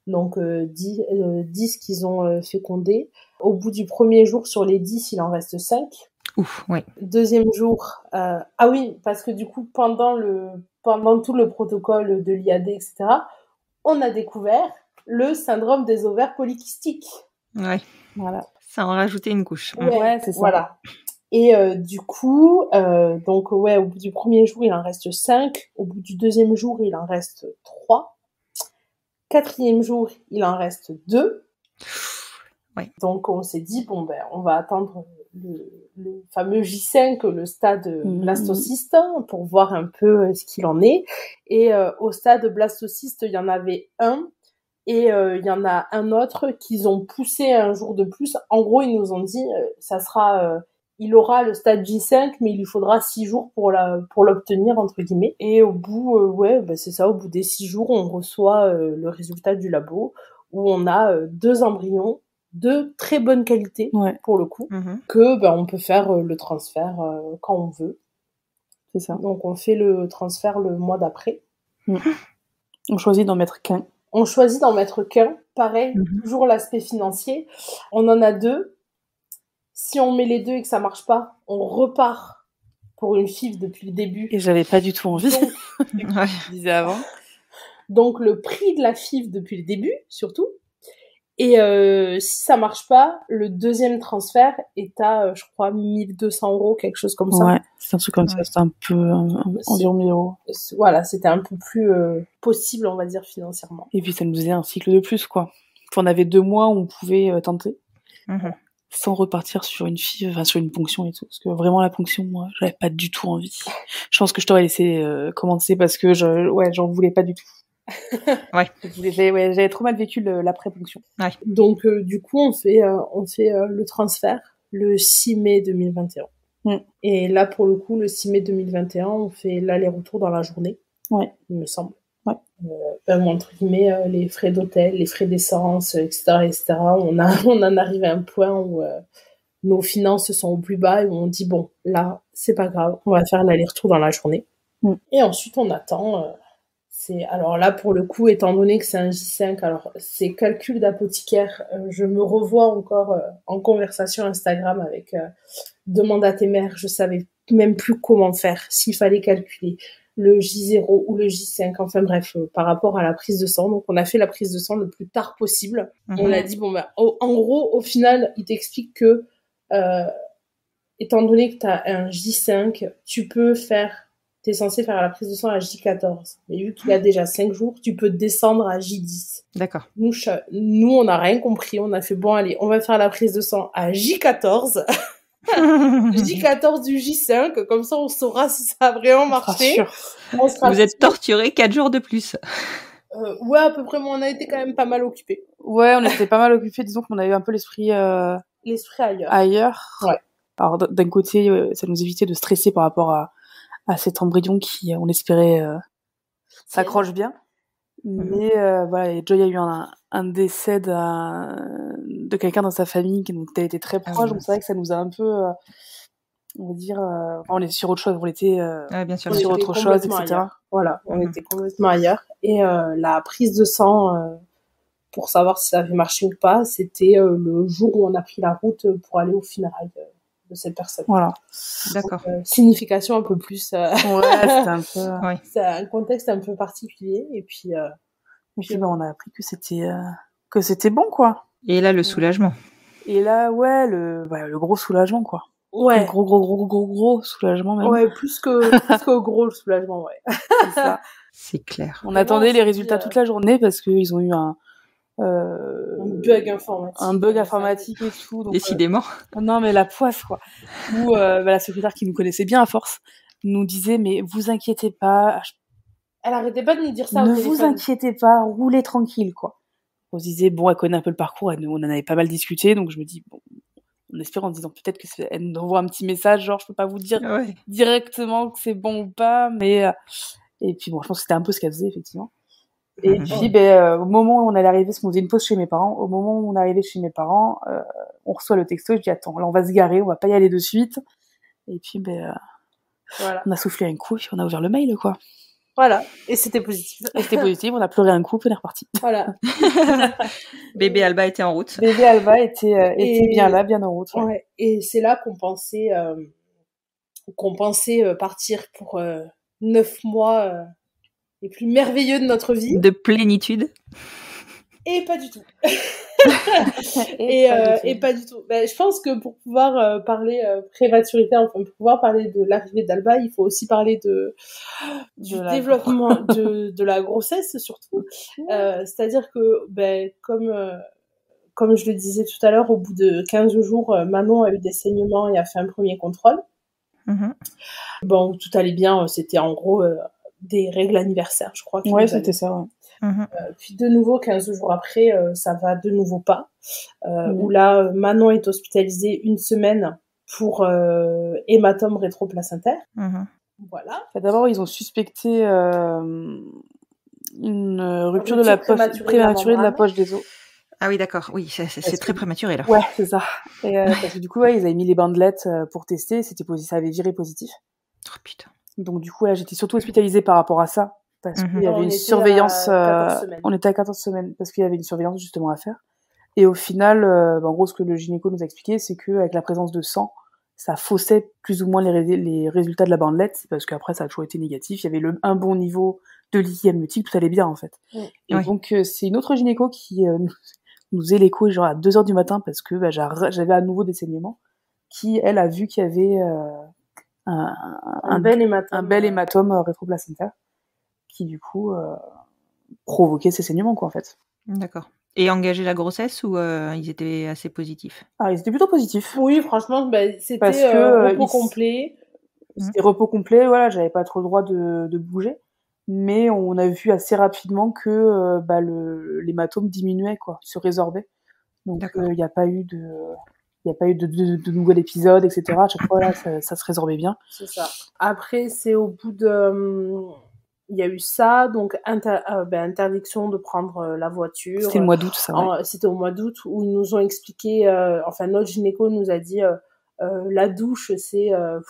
Donc 10 qu'ils ont fécondés. Au bout du premier jour, sur les 10, il en reste 5. Ouf, ouais. Deuxième jour, ah oui, parce que du coup, pendant tout le protocole de l'IAD, etc., on a découvert le syndrome des ovaires polykystiques. Ouais. Voilà. Ça en rajoutait une couche. Ouais, c'est ça. Voilà. Et du coup, donc ouais, au bout du premier jour, il en reste 5. Au bout du deuxième jour, il en reste 3. Quatrième jour, il en reste 2. Ouais. Donc on s'est dit, bon ben, on va attendre le fameux J5, le stade blastocyste, pour voir un peu ce qu'il en est. Et au stade blastocyste, il y en avait un. Et il y en a un autre qu'ils ont poussé un jour de plus. En gros, ils nous ont dit, il aura le stade J5, mais il lui faudra 6 jours pour l'obtenir, entre guillemets. Et au bout, c'est ça, au bout des 6 jours, on reçoit le résultat du labo, où on a 2 embryons de très bonne qualité, pour le coup, que on peut faire le transfert quand on veut. C'est ça. Donc on fait le transfert le mois d'après. On choisit d'en mettre qu'un. On choisit d'en mettre qu'un. Pareil, toujours l'aspect financier. On en a 2. Si on met les 2 et que ça marche pas, on repart pour une FIV depuis le début. Et j'avais pas du tout envie. Donc, je disais avant. Donc le prix de la FIV depuis le début, surtout. Et si ça marche pas, le deuxième transfert est à, je crois, 1 200 €, quelque chose comme ça. Ouais, c'est un truc comme ça. C'était un peu environ 1 000 €. Voilà, c'était un peu plus possible, on va dire, financièrement. Et puis ça nous faisait un cycle de plus, quoi. On avait 2 mois où on pouvait tenter. Sans repartir sur une FIV, enfin sur une ponction et tout. Parce que vraiment la ponction, moi, j'avais pas du tout envie. Je pense que je t'aurais laissé commencer parce que j'en voulais pas du tout. J'avais trop mal vécu l'après-ponction. Ouais. Donc du coup, on fait le transfert le 6 mai 2021. Et là, pour le coup, le 6 mai 2021, on fait l'aller-retour dans la journée. Ouais. Il me semble. Ouais. Entre guillemets, les frais d'hôtel, les frais d'essence, etc., on en arrive à un point où nos finances sont au plus bas et où on dit bon, là, c'est pas grave, on va faire l'aller-retour dans la journée. Et ensuite, on attend. Alors là, pour le coup, étant donné que c'est un J5, alors ces calculs d'apothicaire, je me revois encore en conversation Instagram avec demande à tes mères, je savais même plus comment faire, s'il fallait calculer le J0 ou le J5, enfin bref, par rapport à la prise de sang. Donc on a fait la prise de sang le plus tard possible. On a dit, en gros, au final, il t'explique que, étant donné que tu as un J5, t'es censé faire la prise de sang à J14. Mais vu qu'il a déjà 5 jours, tu peux descendre à J10. D'accord. Nous, on n'a rien compris. On a fait, bon, allez, on va faire la prise de sang à J14. J14 du J5, comme ça on saura si ça a vraiment marché. Vous êtes torturés 4 jours de plus. Ouais, à peu près, mais on a été quand même pas mal occupés. Ouais, on était pas mal occupés, disons qu'on avait un peu l'esprit ailleurs. Ouais. Alors d'un côté, ça nous évitait de stresser par rapport à cet embryon qui, on espérait, s'accroche bien. Mais voilà, et Joy a eu un décès de quelqu'un dans sa famille qui nous a été très proche, donc c'est vrai que ça nous a un peu, on va dire, on était sur autre chose, on était bien sûr, sur autre chose, etc. Ailleurs. Voilà, on était complètement ailleurs. Et la prise de sang, pour savoir si ça avait marché ou pas, c'était le jour où on a pris la route pour aller au funérailles de cette personne. Voilà. D'accord. Donc, signification un peu plus. Ouais, c'était un peu. C'est un contexte un peu particulier. Et puis on a appris que c'était bon, quoi. Et là, le soulagement. Et là, le gros soulagement, quoi. Ouais. Le gros soulagement, même. Ouais, plus que gros soulagement, ouais. C'est ça. C'est clair. On attendait les résultats toute la journée parce qu'ils ont eu un bug informatique. Et tout. Donc, décidément. Non, mais la poisse, quoi. Où la secrétaire qui nous connaissait bien à force nous disait, mais vous inquiétez pas. Elle arrêtait pas de nous dire ça. Ne vous inquiétez pas, roulez tranquille, quoi. On se disait, bon, elle connaît un peu le parcours, on en avait pas mal discuté, donc je me dis, bon, on espère en disant peut-être qu'elle nous envoie un petit message, genre, je peux pas vous dire directement que c'est bon ou pas, mais, et puis bon, je pense que c'était un peu ce qu'elle faisait, effectivement. Et puis, au moment où on allait arriver, parce qu'on faisait une pause chez mes parents, au moment où on arrivait chez mes parents, on reçoit le texto, je dis, attends, là, on va se garer, on va pas y aller de suite. Et puis, voilà. On a soufflé un coup, et puis on a ouvert le mail, quoi. Voilà, et c'était positif. Et c'était positif, on a pleuré un coup, puis on est reparti. Voilà. Bébé Alba était en route. Bébé Alba était bien là, bien en route. Ouais. Et c'est là qu'on pensait partir pour 9 mois les plus merveilleux de notre vie. De plénitude. Et pas du tout. et pas du tout. Ben, je pense que pour pouvoir parler prématurité, enfin pour pouvoir parler de l'arrivée d'Alba, il faut aussi parler du développement de la grossesse surtout. C'est-à-dire que comme je le disais tout à l'heure, au bout de 15 jours, Manon a eu des saignements et a fait un premier contrôle. Bon, tout allait bien, c'était en gros des règles anniversaires, je crois. Ouais, c'était ça, ouais. Puis de nouveau, 15 jours après, ça va de nouveau pas. Où là, Manon est hospitalisée 1 semaine pour hématome rétroplacentaire. Voilà. D'abord, ils ont suspecté une rupture de la poche prématurée de la poche des os. Ah oui, d'accord. Oui, c'est très prématuré là. Ouais, c'est ça. Et parce que du coup, ils avaient mis les bandelettes pour tester, ça avait viré positif. Oh putain. Donc du coup, là, j'étais surtout hospitalisée par rapport à ça. Parce qu'il y avait une surveillance, on était à 14 semaines, parce qu'il y avait une surveillance justement à faire. Et au final, en gros, ce que le gynéco nous a expliqué, c'est que avec la présence de sang, ça faussait plus ou moins les résultats de la bandelette, parce qu'après, ça a toujours été négatif. Il y avait un bon niveau de liquide amniotique, tout allait bien, en fait. Et donc, c'est une autre gynéco qui nous faisait l'écho, genre à 2h du matin, parce que j'avais à nouveau des saignements, qui, elle, a vu qu'il y avait un bel hématome rétroplacentaire, qui du coup provoquait ces saignements, quoi, en fait. D'accord. Et engager la grossesse ou ils étaient assez positifs? Ah, ils étaient plutôt positifs. Oui, franchement, c'était repos complet. C'était repos complet, voilà, j'avais pas trop le droit de bouger, mais on a vu assez rapidement que l'hématome diminuait, quoi, se résorbait. Donc il n'y a pas eu de nouvel épisode, etc. À chaque fois, là, ça se résorbait bien. C'est ça. Après, c'est au bout de... Il y a eu ça, donc interdiction de prendre la voiture. C'était le mois d'août, ça. Ouais. C'était au mois d'août où ils nous ont expliqué, notre gynéco nous a dit la douche, c'est 1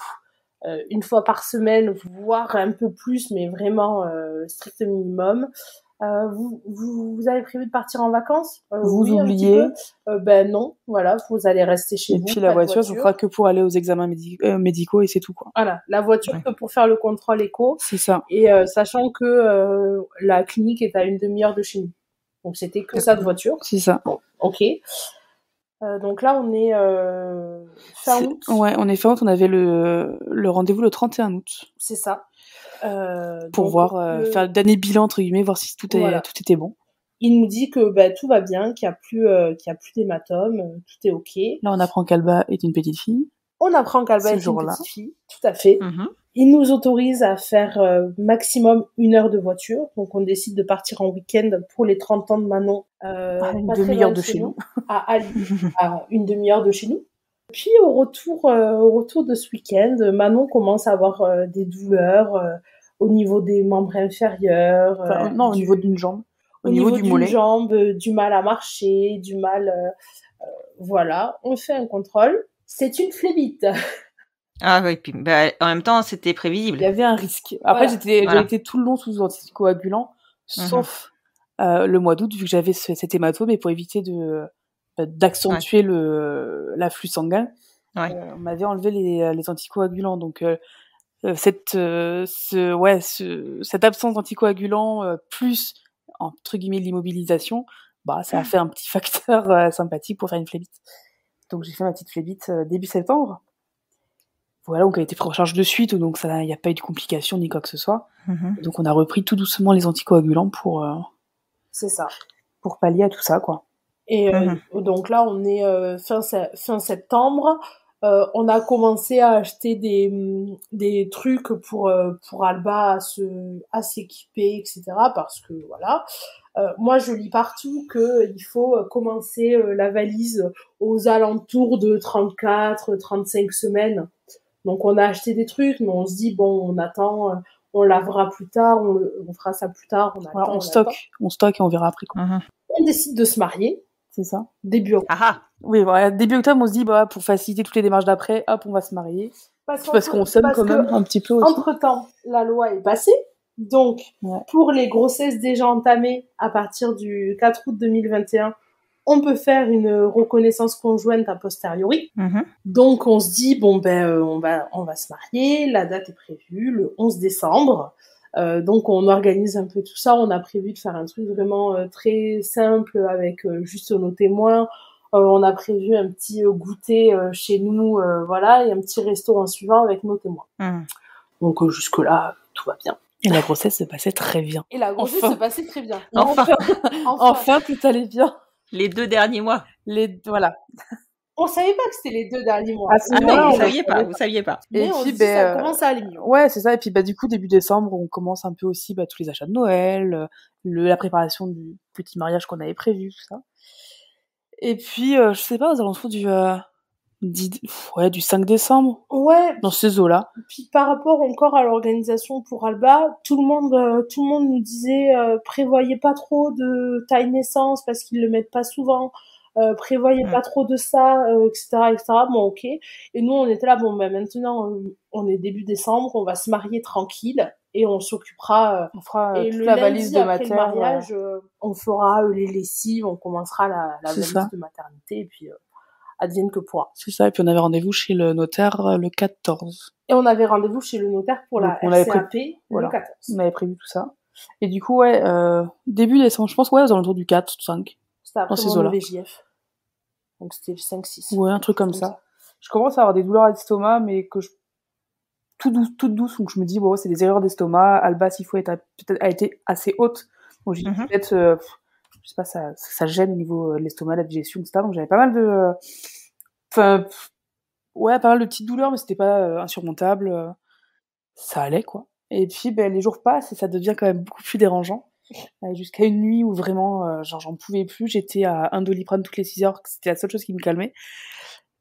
fois par semaine, voire un peu plus, mais vraiment strict minimum. Vous avez prévu de partir en vacances? Vous oui, oubliez? Non, voilà, vous allez rester chez vous. Et puis la voiture, ce sera que pour aller aux examens médicaux et c'est tout, quoi. Voilà, la voiture que pour faire le contrôle écho. C'est ça. Et sachant que la clinique est à 1 demi-heure de chez nous. Donc c'était que ça de voiture. C'est ça. Bon, ok. Donc là, on est fin août. Ouais, on est fin août, on avait le rendez-vous le 31 août. C'est ça. Pour donc, voir, faire d'année bilan, entre guillemets, voir si tout était bon. Il nous dit que tout va bien, qu'il y a plus d'hématome, tout est ok. Là, on apprend qu'Alba est une petite fille. On apprend qu'Alba est une petite fille, tout à fait. Il nous autorise à faire maximum 1 heure de voiture. Donc, on décide de partir en week-end pour les 30 ans de Manon. À 1 demi-heure de chez nous. À 1 demi-heure de chez nous. Puis, au retour de ce week-end, Manon commence à avoir des douleurs au niveau des membres inférieurs. Au niveau d'une jambe. Au niveau du mollet. D'une jambe, du mal à marcher, du mal... voilà, on fait un contrôle. C'est une phlébite. Ah oui, puis en même temps, c'était prévisible. Il y avait un risque. Après, j'ai été tout le long sous anticoagulant, sauf le mois d'août, vu que j'avais cet hématome, et pour éviter d'accentuer l'afflux sanguin, on m'avait enlevé les anticoagulants. Donc, cette absence d'anticoagulants plus, entre guillemets, l'immobilisation, ça a fait un petit facteur sympathique pour faire une phlébite. Donc, j'ai fait ma petite phlébite début septembre. Voilà, donc elle a été prise en charge de suite, donc il n'y a pas eu de complications ni quoi que ce soit. Donc on a repris tout doucement les anticoagulants c'est ça, pour pallier à tout ça, quoi. Et donc là, on est fin septembre. On a commencé à acheter des trucs pour Alba à s'équiper, etc. Parce que voilà. Moi, je lis partout qu'il faut commencer la valise aux alentours de 34-35 semaines. Donc, on a acheté des trucs, mais on se dit, bon, on attend, on lavera plus tard, on fera ça plus tard. On stocke et on verra après, quoi. On décide de se marier. C'est ça. Début octobre. Oui, voilà, début octobre, on se dit, pour faciliter toutes les démarches d'après, hop, on va se marier. Parce qu'on s'aime quand même un petit peu aussi. Entre-temps, la loi est passée. Donc, Ouais. pour les grossesses déjà entamées à partir du 4 août 2021, on peut faire une reconnaissance conjointe a posteriori. Donc, on se dit, bon, on va se marier. La date est prévue le 11 décembre. Donc, on organise un peu tout ça. On a prévu de faire un truc vraiment très simple avec juste nos témoins. On a prévu un petit goûter chez nous, voilà, et un petit restaurant suivant avec nos témoins. Donc, jusque-là, tout va bien. Et la grossesse se passait très bien. Et la grossesse se passait très bien. Enfin, tout allait bien. Les 2 derniers mois. Voilà. On savait pas que c'était les 2 derniers mois. Ah non, vous saviez pas. Mais Et on puis, se dit, ça commence à aller mieux. Ouais, c'est ça. Et puis, du coup, début décembre, on commence un peu aussi tous les achats de Noël, la préparation du petit mariage qu'on avait prévu, tout ça. Et puis, je sais pas, aux alentours du 5 décembre. Ouais. Dans ces eaux-là. Puis par rapport encore à l'organisation pour Alba, tout le monde nous disait prévoyez pas trop de taille naissance parce qu'ils le mettent pas souvent. Prévoyez pas trop de ça, etc., etc. Bon, ok. Et nous, on était là, maintenant, on est début décembre, on va se marier tranquille et on s'occupera. On fera et toute le la lundi valise de après mater. le mariage, on fera les lessives, on commencera la C'est valise ça. de maternité et puis advienne que pourra. C'est ça. Et puis, on avait rendez-vous chez le notaire le 14. Et on avait rendez-vous chez le notaire pour Donc, la on avait RCAP voilà. le 14. On avait prévu tout ça. Et du coup, début décembre, je pense, aux alentours du 4, 5. C'était après Dans ces mon eaux-là. VJF. Donc c'était le 5-6. Ouais, un truc comme ça. Je commence à avoir des douleurs à l'estomac, mais toute douce, donc je me dis, bon, c'est des erreurs d'estomac. Alba, s'il faut, a été assez haute. Donc j'ai dit, peut-être, je sais pas, ça gêne au niveau de l'estomac, la digestion, etc. Donc j'avais pas mal de, pas mal de petites douleurs, mais c'était pas insurmontable. Ça allait, quoi. Et puis, les jours passent et ça devient quand même beaucoup plus dérangeant. Jusqu'à une nuit où vraiment, j'en pouvais plus. J'étais à 1 Doliprane toutes les 6 heures. C'était la seule chose qui me calmait.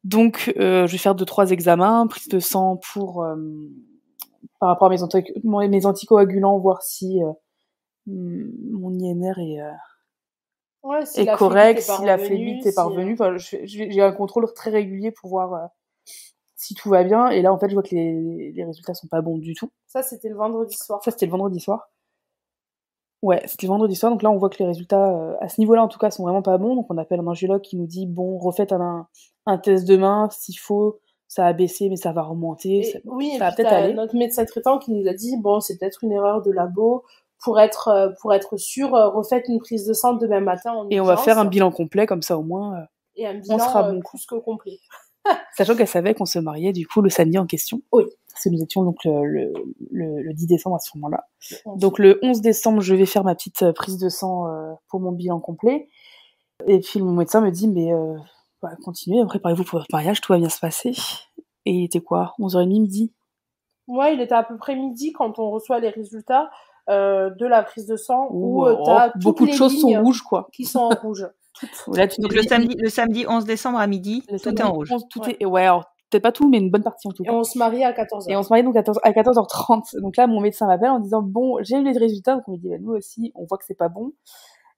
Donc, je vais faire 2-3 examens, prise de sang pour, par rapport à mes anticoagulants, voir si mon INR est correct, si la phlébite est parvenue. Enfin, j'ai un contrôle très régulier pour voir si tout va bien. Et là, en fait, je vois que les résultats sont pas bons du tout. Ça, c'était le vendredi soir. Ouais, c'était le vendredi soir. Donc là, on voit que les résultats, à ce niveau-là, en tout cas, sont vraiment pas bons. Donc on appelle un angiologue qui nous dit, bon, refaites un test demain. S'il faut, ça a baissé, mais ça va remonter. Ça va peut-être aller. Notre médecin traitant qui nous a dit, bon, c'est peut-être une erreur de labo. Pour être sûr, refaites une prise de sang demain matin. Et on va faire un bilan complet, comme ça, au moins, et un bilan on sera bon. Plus que complet. Sachant qu'elle savait qu'on se mariait, du coup, le samedi en question. Oui. Parce que nous étions donc le 10 décembre à ce moment-là. Donc le 11 décembre, je vais faire ma petite prise de sang pour mon bilan complet. Et puis mon médecin me dit, mais continuez, préparez-vous pour votre mariage, tout va bien se passer. Et il était quoi, 11h30, midi? Ouais, il était à peu près midi quand on reçoit les résultats de la prise de sang où t'as beaucoup de choses sont rouges, quoi. Qui sont en rouge. Là, donc le samedi 11 décembre à midi, tout est en rouge. Alors, peut-être pas tout, mais une bonne partie en tout cas. Et on se marie à 14h. Et on se marie donc à 14h30. Donc là, mon médecin m'appelle en disant, bon, j'ai eu les résultats. Donc on me dit, nous aussi, on voit que c'est pas bon.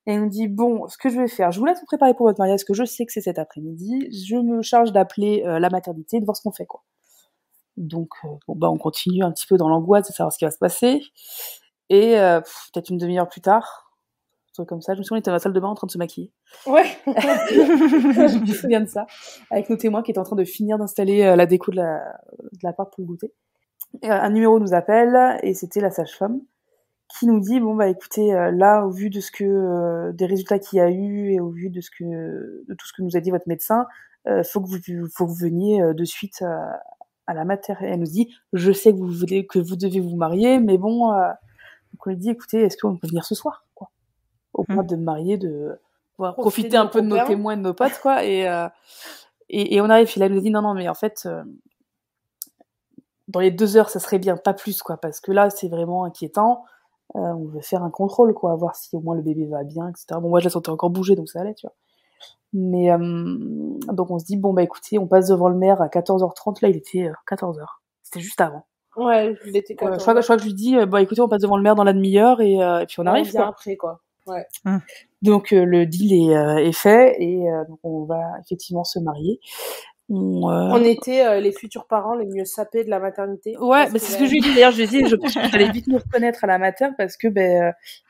Et il me dit, bon, ce que je vais faire, je vous laisse vous préparer pour votre mariage, parce que je sais que c'est cet après-midi. Je me charge d'appeler la maternité, de voir ce qu'on fait, quoi. Donc, on continue un petit peu dans l'angoisse de savoir ce qui va se passer. Et peut-être une demi-heure plus tard, un truc comme ça, je me souviens, on était dans la salle de bain en train de se maquiller. Ouais. Je me souviens de ça, avec nos témoins qui étaient en train de finir d'installer la déco de l'appart pour le goûter. Et un numéro nous appelle, et c'était la sage-femme qui nous dit, bon, écoutez, là, au vu de des résultats qu'il y a eu, et au vu de tout ce que nous a dit votre médecin, faut que vous veniez de suite à la mater. Et elle nous dit, je sais que vous devez vous marier, mais bon, donc on lui dit, écoutez, est-ce qu'on peut venir ce soir, quoi, au point de me marier, de pouvoir profiter un peu de nos témoins et de nos potes, quoi. Et on arrive, et là, elle nous dit, non, mais en fait, dans les 2 heures, ça serait bien, pas plus, quoi, parce que là, c'est vraiment inquiétant. On veut faire un contrôle, quoi, voir si au moins le bébé va bien, etc. Bon, moi, je la sentais encore bouger, donc ça allait, tu vois. Mais donc on se dit, bon, écoutez, on passe devant le maire à 14h30. Là, il était 14h. C'était juste avant. Ouais, il était 14h. Je crois que je lui dis, écoutez, on passe devant le maire dans la demi-heure, et puis on arrive, bien quoi. après, quoi. Ouais. Donc le deal est fait, et donc on va effectivement se marier. On était les futurs parents les mieux sapés de la maternité. Ouais, mais c'est ce que je lui ai dit. D'ailleurs, je lui ai dit, je pense que vous allez vite nous reconnaître à la mater parce que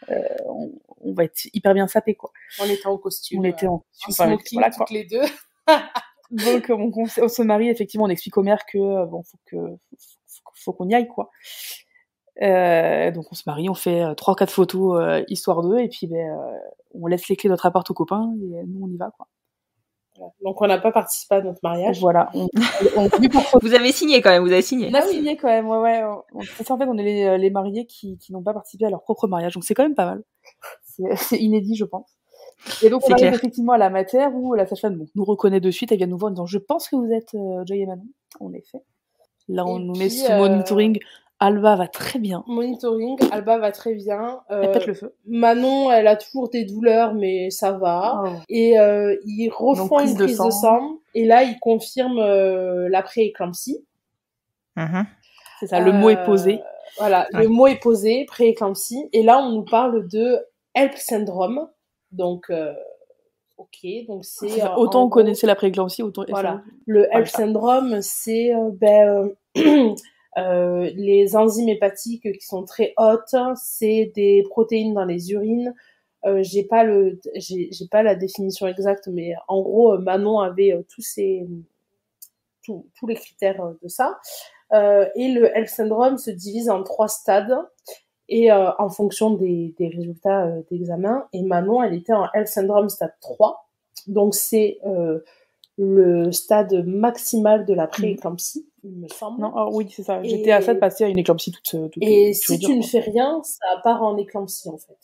on va être hyper bien sapés, quoi. On était en costume. On était en costume, smoking, voilà, toutes les deux. Donc, on se marie, effectivement, on explique aux mères que faut qu'on y aille, quoi. Donc on se marie, on fait 3 ou 4 photos histoire d'eux, et puis on laisse les clés de notre appart aux copains, et nous on y va, quoi. Donc on n'a pas participé à notre mariage. Voilà. Vous avez signé quand même, vous avez signé. On a signé quand même, ouais. C'est ça, en fait, on est les mariés qui n'ont pas participé à leur propre mariage, donc c'est quand même pas mal. C'est inédit, je pense. Et donc on arrive effectivement à la mater où la sage-femme nous reconnaît de suite, elle vient nous voir en disant « Je pense que vous êtes Joy et Manon ». En effet. Là, on nous met sous monitoring. Alba va très bien. Monitoring, Alba va très bien. Elle pète le feu. Manon, elle a toujours des douleurs, mais ça va. Oh. Et ils refont une prise de sang. Et là, ils confirment la pré-éclampsie. C'est ça, le mot est posé. Voilà, le mot est posé, pré-éclampsie. Et là, on nous parle de HELP syndrome. Donc, ok, donc c'est... autant on connaissait la pré-éclampsie, autant... Voilà, le HELP syndrome, c'est... les enzymes hépatiques qui sont très hautes, c'est des protéines dans les urines. J'ai pas la définition exacte, mais en gros, Manon avait tous les critères de ça. Et le HELP syndrome se divise en 3 stades et en fonction des résultats d'examen. Et Manon, elle était en HELP syndrome stade 3. Donc c'est le stade maximal de la pré-éclampsie, il me semble. Non, oui, c'est ça. J'étais à ça de passer à une éclampsie toute et si tu ne fais rien, ça part en éclampsie, en fait.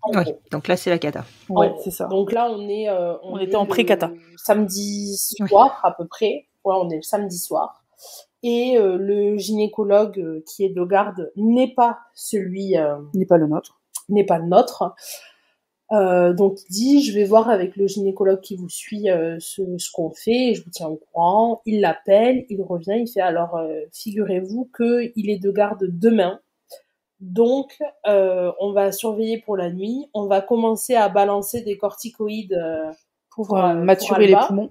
Oui, donc là, c'est la cata. Ouais, c'est ça. Donc là, on était en pré-cata. Samedi soir, à peu près. Ouais, on est le samedi soir. Et le gynécologue qui est de garde n'est pas celui... n'est pas le nôtre. N'est pas le nôtre. Donc il dit, je vais voir avec le gynécologue qui vous suit ce qu'on fait, et je vous tiens au courant. Il l'appelle, il revient, il fait, alors figurez-vous qu'il est de garde demain. Donc on va surveiller pour la nuit, on va commencer à balancer des corticoïdes pour maturer les poumons.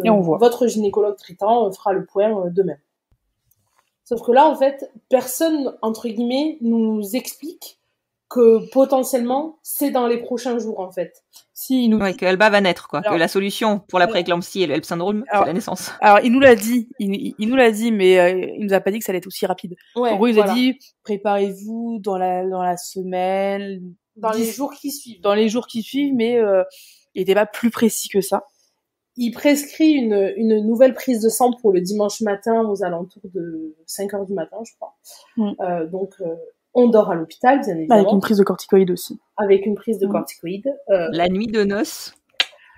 Et on voit. Votre gynécologue traitant fera le point demain. Sauf que là, en fait, personne, entre guillemets, nous explique que potentiellement, c'est dans les prochains jours, en fait. Si, ouais, que Alba va naître, quoi. Alors, que la solution pour la pré-éclampsie et le HELP syndrome, c'est la naissance. Alors, il nous l'a dit, il nous l'a dit, mais il nous a pas dit que ça allait être aussi rapide. Ouais, en gros, il a dit, préparez-vous dans la semaine. Dans les jours qui suivent. Dans les jours qui suivent, mais il était pas plus précis que ça. Il prescrit une nouvelle prise de sang pour le dimanche matin aux alentours de 5h du matin, je crois. Donc, on dort à l'hôpital, bien évidemment. Avec une prise de corticoïdes aussi. Avec une prise de corticoïdes. La nuit de noces.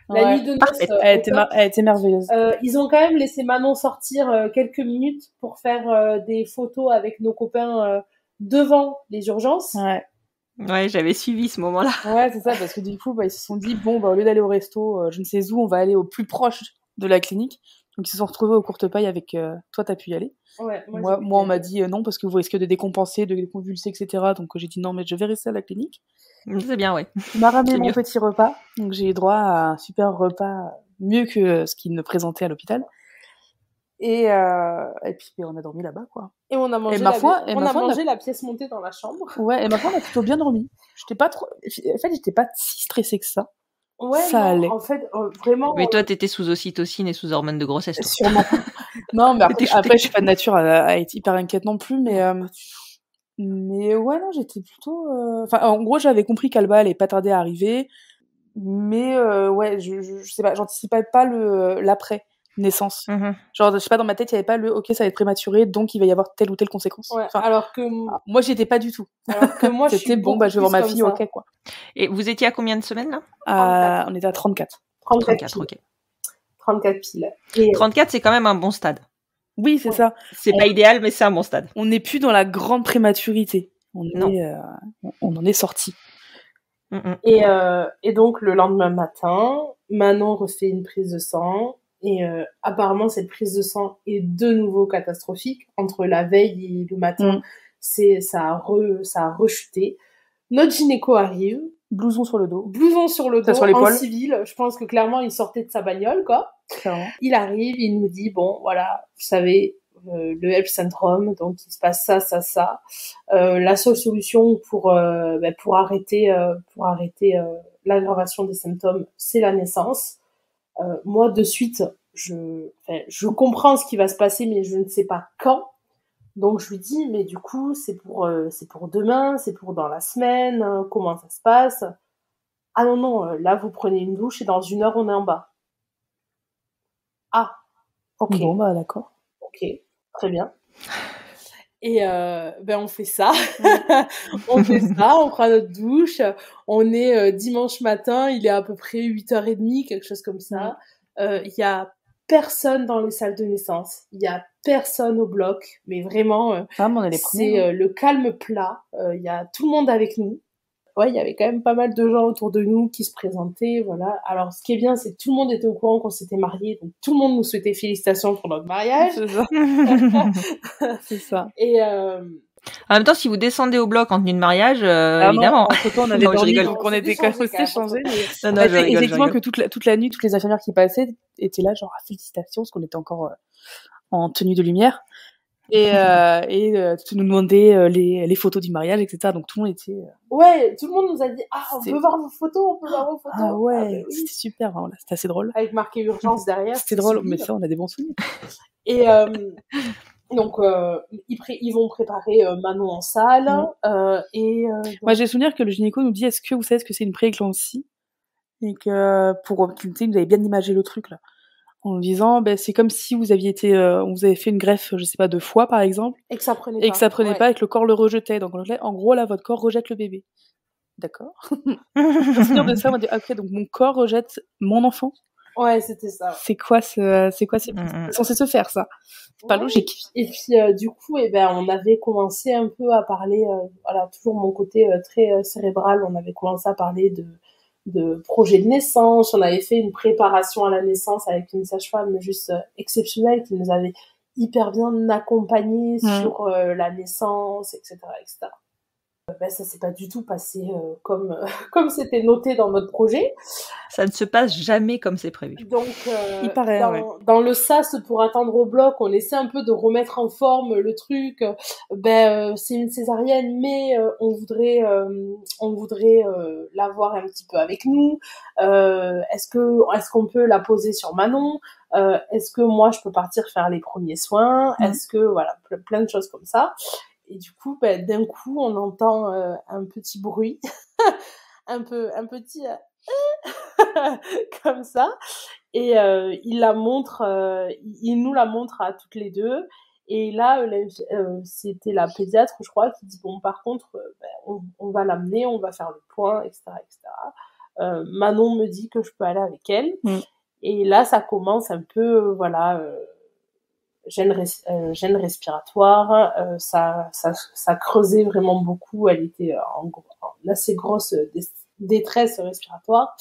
La nuit de noces. Elle était merveilleuse. Ils ont quand même laissé Manon sortir quelques minutes pour faire des photos avec nos copains devant les urgences. Ouais, j'avais suivi ce moment-là. Ouais, c'est ça, parce que du coup, ils se sont dit, bon, au lieu d'aller au resto, je ne sais où, on va aller au plus proche de la clinique. Donc, ils se sont retrouvés aux courtes pailles avec toi, t'as pu y aller. Ouais, moi on m'a dit non, parce que vous risquez de décompenser, de convulser, etc. Donc, j'ai dit non, mais je vais rester à la clinique. C'est bien, ouais. Il m'a ramené mon petit repas. Donc, j'ai eu droit à un super repas, mieux que ce qu'il me présentait à l'hôpital. Et puis, on a dormi là-bas, quoi. Et on a mangé, mangé la pièce montée dans la chambre. Ouais, et ma foi, on a plutôt bien dormi. En fait, j'étais pas si stressée que ça. Ouais, ça allait. En fait, vraiment. Mais toi, t'étais sous ocytocine et sous hormones de grossesse. Toi. Sûrement. Non, mais après, je suis pas de nature à être hyper inquiète non plus, mais ouais, non, j'étais plutôt. Enfin, en gros, j'avais compris qu'Alba allait pas tarder à arriver, mais ouais, je sais pas, j'anticipais pas l'après naissance. Genre, je sais pas, dans ma tête, il y avait pas ok, ça va être prématuré, donc il va y avoir telle ou telle conséquence. Ouais, enfin, alors que moi, j'y étais pas du tout. Alors que moi, c'était bon, je vais voir ma fille, ok, quoi. Et vous étiez à combien de semaines là? On était à 34. 34, ok. 34 piles. Et 34, c'est quand même un bon stade. Oui, c'est ça. C'est pas idéal, mais c'est un bon stade. On n'est plus dans la grande prématurité. On en est sorti. Et donc, le lendemain matin, Manon refait une prise de sang. Et apparemment, cette prise de sang est de nouveau catastrophique. Entre la veille et le matin, ça a rechuté. Notre gynéco arrive. Blouson sur le dos. Blouson sur le dos, sur l'épaule. en civil. Je pense que clairement, il sortait de sa bagnole, quoi. Clairement. Il arrive, il nous dit, bon, voilà, vous savez, le HELP syndrome, donc il se passe ça, ça, ça. La seule solution pour arrêter l'aggravation des symptômes, c'est la naissance. Moi, de suite, je comprends ce qui va se passer, mais je ne sais pas quand. Donc je lui dis, mais du coup, c'est pour demain, c'est pour dans la semaine, comment ça se passe? Ah non, là, vous prenez une douche et dans 1 heure, on est en bas. Ah, ok. Bon, bah, d'accord. Ok, très bien. Et on fait ça. On fait ça, on prend notre douche. On est dimanche matin, il est à peu près 8h30, quelque chose comme ça. Il y a personne dans les salles de naissance. Il y a personne au bloc. Mais vraiment, on est les premiers, c'est le calme plat. Il y a tout le monde avec nous. Ouais, il y avait quand même pas mal de gens autour de nous qui se présentaient, voilà. Alors, ce qui est bien, c'est que tout le monde était au courant qu'on s'était mariés, donc tout le monde nous souhaitait félicitations pour notre mariage. C'est ça. C'est ça. Et en même temps, si vous descendez au bloc en tenue de mariage, évidemment. Entre-temps, on avait dormi, donc on était quand même aussi changés. Effectivement, que toute la nuit, toutes les infirmières qui passaient étaient là, genre, félicitations, parce qu'on était encore en tenue de lumière. Et nous demandaient les photos du mariage, etc. Donc tout le monde était... Ouais, tout le monde nous a dit, on peut voir vos photos, on peut voir vos photos. Ah ouais, oui. C'était super, hein, c'était assez drôle. Avec marqué urgence derrière. C'était drôle, mais ça, on a des bons souvenirs. Et donc, ils vont préparer Manon en salle. Moi, j'ai souvenir que le gynéco nous dit, est-ce que vous savez ce que c'est une prééclampsie? Et que pour vous avez bien imagé le truc, là. En nous disant, c'est comme si vous aviez été, on vous avait fait une greffe, je sais pas, de foie, par exemple. Et que ça prenait pas, et que le corps le rejetait. Donc, en gros, là, votre corps rejette le bébé. D'accord. Je souviens de ça, on m'a dit, après, donc, mon corps rejette mon enfant. Ouais, c'était ça. C'est quoi, c'est censé se faire, ça? C'est pas logique. Et puis, du coup, on avait commencé un peu à parler, toujours mon côté très cérébral, on avait commencé à parler de projet de naissance, on avait fait une préparation à la naissance avec une sage-femme juste exceptionnelle qui nous avait hyper bien accompagnés sur la naissance, etc., etc. Ça s'est pas du tout passé comme c'était noté dans notre projet. Ça ne se passe jamais comme c'est prévu. Donc, il paraît, dans le sas pour attendre au bloc, on essaie un peu de remettre en forme le truc. C'est une césarienne, mais on voudrait l'avoir un petit peu avec nous. Est-ce qu'on peut la poser sur Manon? Est-ce que moi je peux partir faire les premiers soins? Est-ce que voilà, plein de choses comme ça. Et du coup, d'un coup, on entend un petit bruit, un petit comme ça, et il nous la montre à toutes les deux. Et là, c'était la pédiatre, je crois, qui dit bon, par contre, on va l'amener, on va faire le point, etc., etc. Manon me dit que je peux aller avec elle. Et là, ça commence un peu, gêne respiratoire, ça creusait vraiment beaucoup, elle était en assez grosse détresse respiratoire.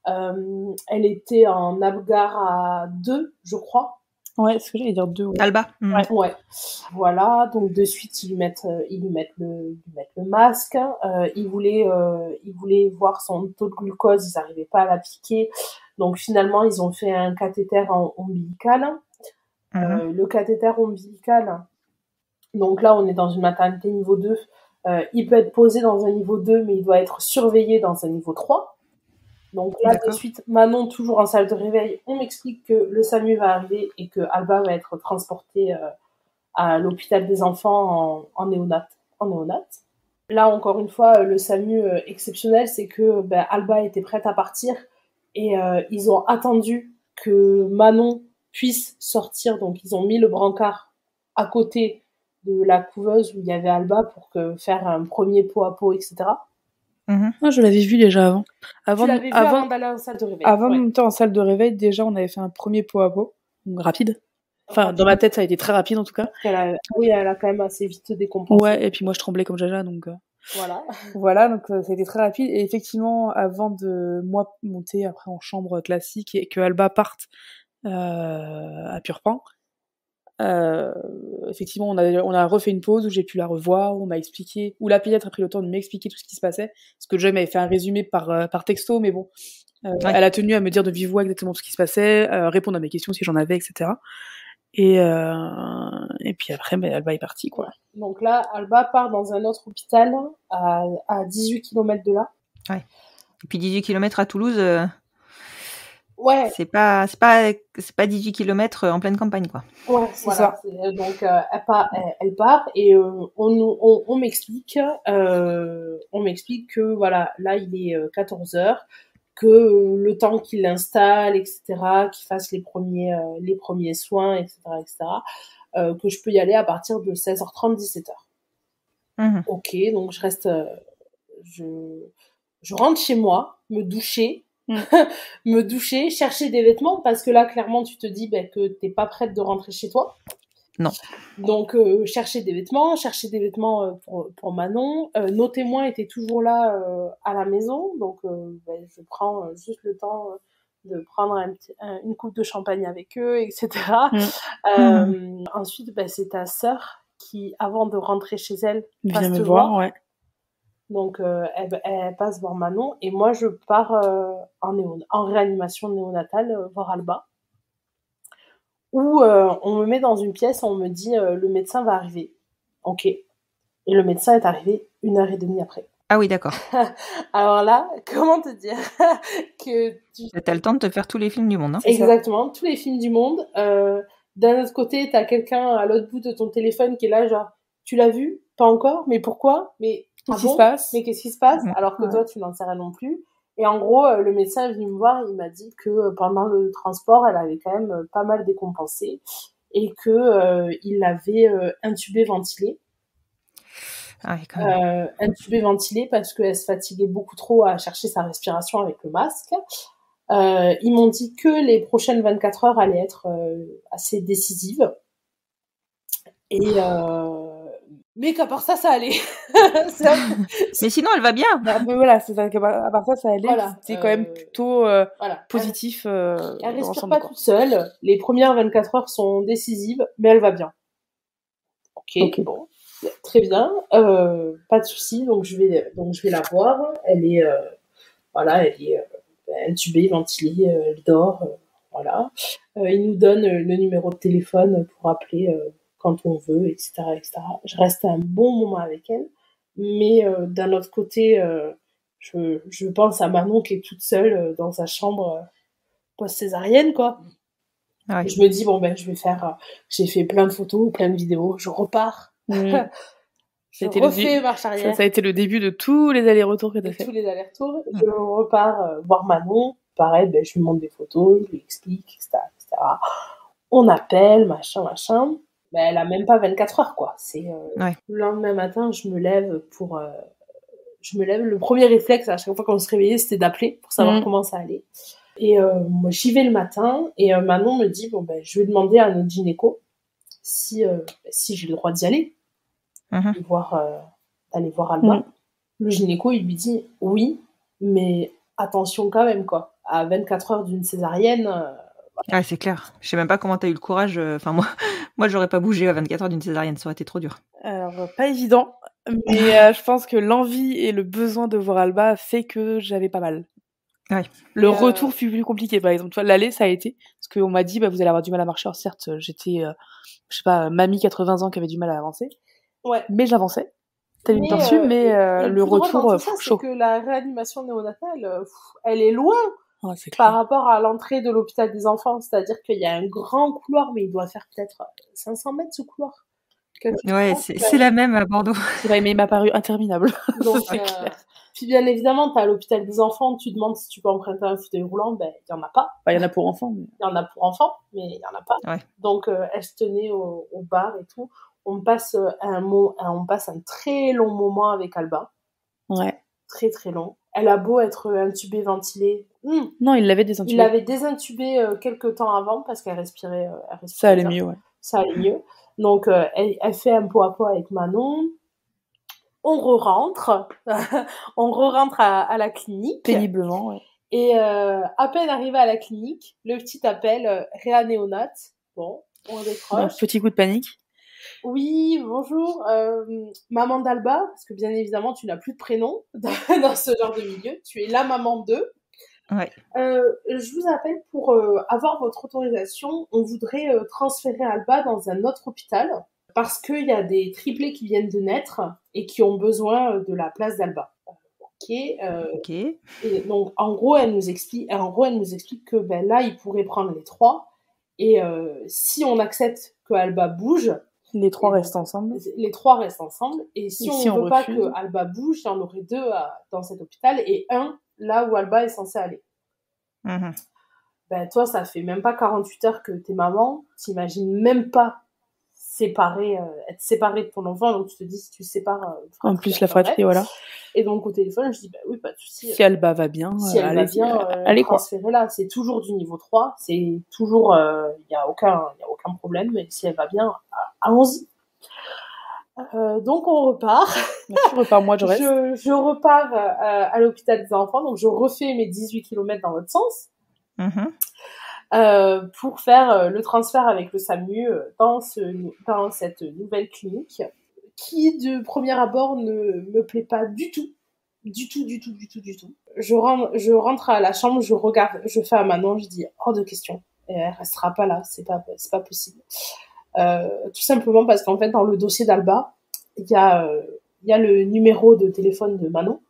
Elle était en Apgar à 2, je crois. Ouais, ce que j'allais dire 2. Ouais. Alba. Ouais. Voilà, donc de suite ils lui mettent le masque. Ils voulaient voir son taux de glucose, ils n'arrivaient pas à l'appliquer. Donc finalement ils ont fait un cathéter ombilical. Le cathéter ombilical, donc là on est dans une maternité niveau 2, il peut être posé dans un niveau 2 mais il doit être surveillé dans un niveau 3. Donc là de suite, Manon toujours en salle de réveil, on m'explique que le SAMU va arriver et que Alba va être transportée à l'hôpital des enfants en néonat. Là encore une fois, le SAMU exceptionnel, c'est que Alba était prête à partir et ils ont attendu que Manon puisse sortir, donc ils ont mis le brancard à côté de la couveuse où il y avait Alba pour faire un premier pot à pot, etc. Ah, je l'avais vu déjà avant. Tu l'avais vu avant d'aller en salle de réveil. Avant de monter en salle de réveil, déjà on avait fait un premier pot à pot, donc rapide. Enfin, dans ma tête, ça a été très rapide en tout cas. Elle a quand même assez vite décompensé. Ouais, et puis moi je tremblais comme Jaja, donc... Voilà, donc ça a été très rapide. Et effectivement, avant de moi monter après en chambre classique et que Alba parte à Purpan, effectivement on a refait une pause où j'ai pu la revoir, où on m'a expliqué, où la pédiatre a pris le temps de m'expliquer tout ce qui se passait, parce que Joy m'avait fait un résumé par texto, mais bon, Elle a tenu à me dire de vive voix exactement ce qui se passait, répondre à mes questions si j'en avais, etc. Et puis après, Alba est partie, quoi. Donc là, Alba part dans un autre hôpital à 18 km de là. Ouais. Et puis 18 km à Toulouse, ouais. C'est pas 18 km en pleine campagne, quoi. Ouais, c'est ça. Donc elle part et on m'explique que voilà, là il est 14h, que le temps qu'il l'installe, etc., qu'il fasse les premiers soins, etc., que je peux y aller à partir de 16h30, 17h. Mmh. Ok, donc je reste, je rentre chez moi, me doucher, chercher des vêtements, parce que là, clairement, tu te dis que t'es pas prête de rentrer chez toi. Non. Donc, chercher des vêtements pour Manon. Nos témoins étaient toujours là à la maison, donc je prends juste le temps de prendre une coupe de champagne avec eux, etc. Ensuite, c'est ta sœur qui, avant de rentrer chez elle, vient me voir, ouais. Donc, elle passe voir Manon, et moi, je pars en réanimation néonatale voir Alba, où on me met dans une pièce, on me dit le médecin va arriver. Ok. Et le médecin est arrivé 1h30 après. Ah oui, d'accord. Alors là, comment te dire que t'as le temps de te faire tous les films du monde, hein. Exactement, tous les films du monde. D'un autre côté, t'as quelqu'un à l'autre bout de ton téléphone qui est là, genre, tu l'as vu? Pas encore? Mais pourquoi? Mais qu'est-ce qui se passe? Mais qu'est-ce qui se passe? Alors que toi, tu n'en sais rien non plus. Et en gros, le médecin est venu me voir, il m'a dit que pendant le transport, elle avait quand même pas mal décompensé, et que il l'avait intubée, ventilée. Ah oui, quand même. Intubée, ventilée, parce qu'elle se fatiguait beaucoup trop à chercher sa respiration avec le masque. Ils m'ont dit que les prochaines 24 heures allaient être assez décisives. Et mais qu'à part ça allait. Mais sinon, elle va bien. Mais voilà, c'est ça. À part ça allait. Voilà, c'était quand même plutôt positif. Elle respire pas toute seule. Les premières 24 heures sont décisives, mais elle va bien. Ok. Bon, très bien. Pas de souci. Donc je vais la voir. Elle est intubée, ventilée, elle dort. Voilà. Il nous donne le numéro de téléphone pour appeler quand on veut, etc., etc. Je reste un bon moment avec elle, mais d'un autre côté, je pense à Manon qui est toute seule dans sa chambre post-césarienne, quoi. Ouais. Et je me dis, j'ai fait plein de photos, plein de vidéos, je repars. Je refais marche arrière. Ça a été le début de tous les allers-retours que tu as fait. Tous les allers-retours. Je repars voir Manon. Pareil, je lui montre des photos, je lui explique, etc., etc. On appelle, machin. Elle a même pas 24 heures, quoi. C'est le lendemain matin, je me lève. Le premier réflexe à chaque fois qu'on se réveillait, c'était d'appeler pour savoir comment ça allait. Et moi, j'y vais le matin, et Manon me dit je vais demander à notre gynéco si j'ai le droit d'y aller, d'aller voir Alba. Le gynéco, il lui dit oui, mais attention quand même, quoi. À 24 heures d'une césarienne. Ah, c'est clair. Je sais même pas comment t'as eu le courage. Enfin, moi, j'aurais pas bougé à 24 heures d'une césarienne. Ça aurait été trop dur. Alors, pas évident. Mais je pense que l'envie et le besoin de voir Alba fait que j'avais pas mal. Ouais. Le retour fut plus compliqué, par exemple. L'aller, ça a été. Parce qu'on m'a dit, vous allez avoir du mal à marcher. Alors, certes, j'étais, je sais pas, mamie 80 ans qui avait du mal à avancer. Ouais. Mais j'avançais. T'as une tortue, mais le retour, C'est chaud. que la réanimation néonatale, elle est loin. Ouais, c'est clair. Par rapport à l'entrée de l'hôpital des enfants, c'est-à-dire qu'il y a un grand couloir, mais il doit faire peut-être 500 mètres ce couloir. Ouais, c'est la même à Bordeaux. C'est vrai, mais il m'a paru interminable. Donc, puis bien évidemment, t'as l'hôpital des enfants, tu demandes si tu peux emprunter un fauteuil roulant, il y en a pas. Il y en a pour enfants. Il y en a pour enfants, mais il y en a pas. Ouais. Donc elle se tenait au bar et tout. On passe un très long moment avec Alba. Ouais. Très très long. Elle a beau être intubée, ventilée. Non, il l'avait désintubée. Il l'avait désintubée quelques temps avant parce qu'elle respirait. Ça allait mieux, ouais. Ça allait mieux. Donc elle fait un pot à pot avec Manon. On re-rentre. On re-rentre à la clinique. Péniblement, ouais. Et à peine arrivé à la clinique, le petit appel réanéonate. Bon, on décroche. Un petit coup de panique. Oui, bonjour, maman d'Alba, parce que bien évidemment, tu n'as plus de prénom dans ce genre de milieu. Tu es la maman d'eux. Ouais. Je vous appelle pour avoir votre autorisation. On voudrait transférer Alba dans un autre hôpital parce qu'il y a des triplés qui viennent de naître et qui ont besoin de la place d'Alba. Ok. Et donc, en gros, elle nous explique que là, ils pourraient prendre les 3. Et si on accepte que Alba bouge, les 3 restent ensemble. Les 3 restent ensemble. Et si on veut pas que Alba bouge, il y en aurait 2 dans cet hôpital et 1 là où Alba est censée aller. Ben, toi, ça fait même pas 48 heures que t'es maman. T'imagines même pas être séparée de ton enfant. Donc, tu te dis, si tu sépares... en plus, la fratrie, voilà. Et donc, au téléphone, je dis, bah oui, pas de souci. Si Alba va bien, allez transférer là. C'est toujours du niveau 3. C'est toujours... Il y a aucun problème. Mais si elle va bien, allons-y. Donc on repart. Tu repars, moi je reste. Je repars à l'hôpital des enfants, donc je refais mes 18 km dans l'autre sens pour faire le transfert avec le SAMU dans cette nouvelle clinique qui de premier abord ne me plaît pas du tout. Du tout. Je rentre à la chambre, je regarde, je fais à Manon, je dis hors de question, elle restera pas là, c'est pas possible. Tout simplement parce qu'en fait dans le dossier d'Alba il y a le numéro de téléphone de Manon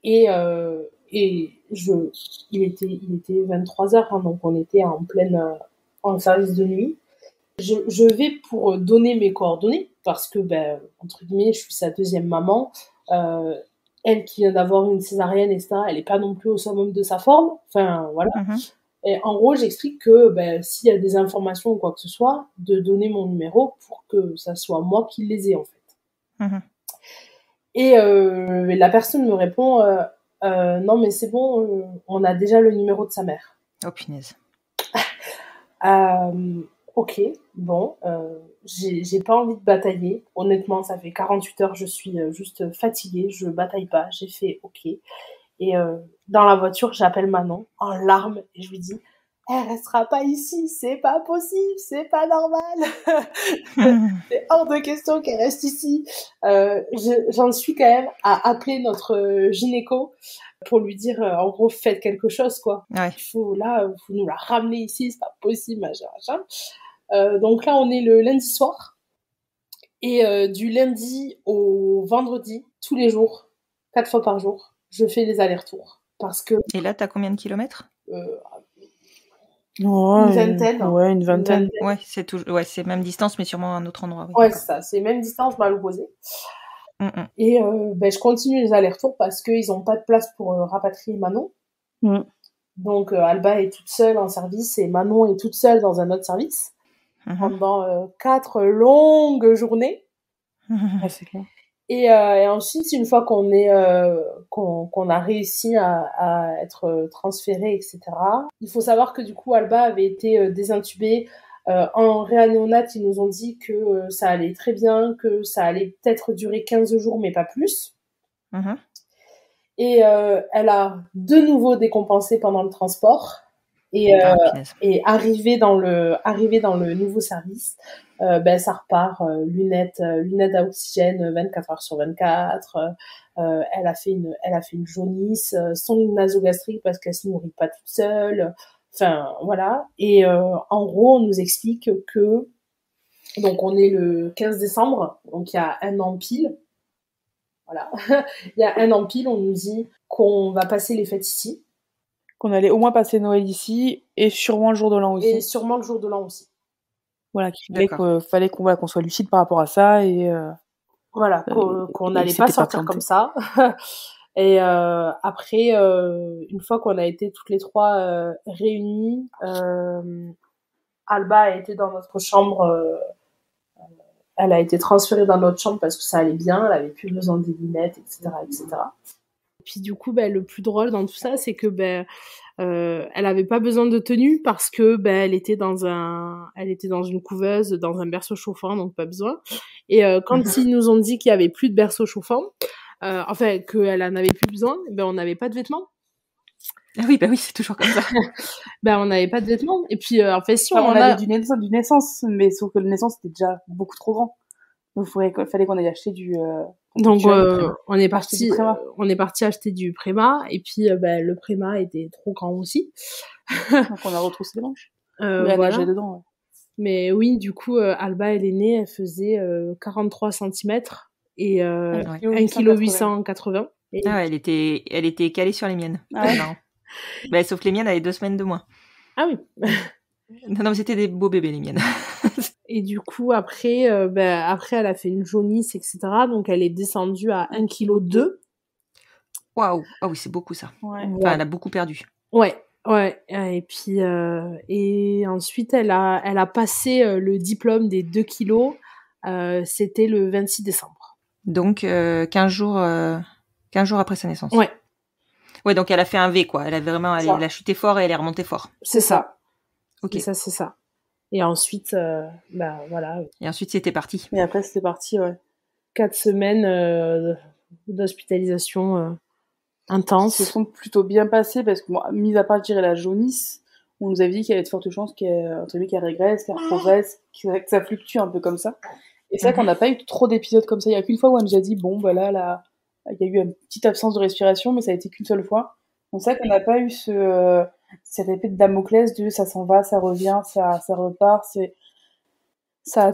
et il était 23h donc on était en service de nuit. Je vais pour donner mes coordonnées parce que entre guillemets je suis sa deuxième maman, elle qui vient d'avoir une césarienne etc., elle est pas non plus au summum de sa forme, enfin voilà. Et en gros, j'explique que s'il y a des informations ou quoi que ce soit, de donner mon numéro pour que ça soit moi qui les ai en fait. Et la personne me répond non mais c'est bon, on a déjà le numéro de sa mère. Oh punaise. Ok, bon, j'ai pas envie de batailler. Honnêtement, ça fait 48 heures, je suis juste fatiguée, je bataille pas. J'ai fait ok. Et dans la voiture, j'appelle Manon en larmes et je lui dis elle restera pas ici, c'est pas possible, c'est pas normal. C'est hors de question qu'elle reste ici. J'en suis quand même à appeler notre gynéco pour lui dire en gros faites quelque chose quoi. Ouais. Il faut nous la ramener ici, c'est pas possible, machin. Donc là on est le lundi soir et du lundi au vendredi tous les jours, 4 fois par jour. Je fais les allers-retours parce que. Et là, t'as combien de kilomètres une vingtaine. Ouais, une vingtaine. Ouais, c'est même distance, mais sûrement à un autre endroit. Oui, ouais, c'est ça. C'est même distance, mal opposée. Et je continue les allers-retours parce qu'ils n'ont pas de place pour rapatrier Manon. Donc Alba est toute seule en service et Manon est toute seule dans un autre service pendant 4 longues journées. Ouais, c'est clair. Et ensuite, une fois qu'on a réussi à être transféré, etc., il faut savoir que du coup, Alba avait été désintubée. En réanéonat, ils nous ont dit que ça allait très bien, que ça allait peut-être durer 15 jours, mais pas plus. Et elle a de nouveau décompensé pendant le transport. Et arrivé dans le nouveau service, ça repart, lunettes à oxygène 24 heures sur 24. Elle a fait une jaunisse, sonde nasogastrique parce qu'elle se nourrit pas toute seule. Enfin voilà. Et en gros, on nous explique que donc on est le 15 décembre, donc il y a un an pile. Voilà, il y a un an pile, on nous dit qu'on va passer les fêtes ici. Qu'on allait au moins passer Noël ici et sûrement le jour de l'an aussi. Et sûrement le jour de l'an aussi. Voilà, qu'il fallait qu'on soit lucide par rapport à ça et voilà, qu'on n'allait pas sortir comme ça. Et après, une fois qu'on a été toutes les 3 réunies, Alba a été dans notre chambre. Elle a été transférée dans notre chambre parce que ça allait bien, elle avait plus besoin des lunettes, etc., etc. Et puis du coup, le plus drôle dans tout ça, c'est que elle avait pas besoin de tenue parce que elle était dans une couveuse, dans un berceau chauffant, donc pas besoin. Et quand ils nous ont dit qu'il y avait plus de berceau chauffant, enfin qu'elle en avait plus besoin, on n'avait pas de vêtements. Ah oui, c'est toujours comme ça. On n'avait pas de vêtements. Et puis en fait, si on avait du naissance, mais sauf que le naissance était déjà beaucoup trop grand. Donc, fallait qu'on aille acheter du... Donc, on est du parti acheter du Préma, et puis le Préma était trop grand aussi. Donc, on a retroussé les manches. Mais elle nageait dedans, ouais. Mais oui, du coup, Alba, elle est née, elle faisait 43 cm et 1,880 kg. Ah ouais, elle était calée sur les miennes. Ah ouais. Bah, sauf que les miennes avaient 2 semaines de moins. Ah oui. Non, mais c'était des beaux bébés, les miennes. Et du coup, après, elle a fait une jaunisse, etc. Donc, elle est descendue à 1,2 kg. Waouh. Ah oui, c'est beaucoup, ça. Ouais. Enfin, elle a beaucoup perdu. Ouais. Et puis, et ensuite, elle a passé le diplôme des 2 kilos. C'était le 26 décembre. Donc, 15 jours après sa naissance. Ouais. Ouais, donc elle a fait un V, quoi. Elle a chuté fort et elle est remontée fort. C'est ça. Ok. Et ça, c'est ça. Et ensuite, voilà. Et ensuite, c'était parti. Et après, c'était parti, ouais. 4 semaines d'hospitalisation intense. Qui se sont plutôt bien passées parce que, mis à part, je dirais, la jaunisse, on nous avait dit qu'il y avait de fortes chances qu'elle régresse, qu'elle progresse, que ça fluctue un peu comme ça. Et c'est vrai qu'on n'a pas eu trop d'épisodes comme ça. Il y a qu'une fois où on nous a dit, bon, voilà, là, il y a eu une petite absence de respiration, mais ça a été qu'une seule fois. Donc c'est vrai qu'on n'a pas eu cette épée de Damoclès de ça s'en va, ça revient, ça repart. Ça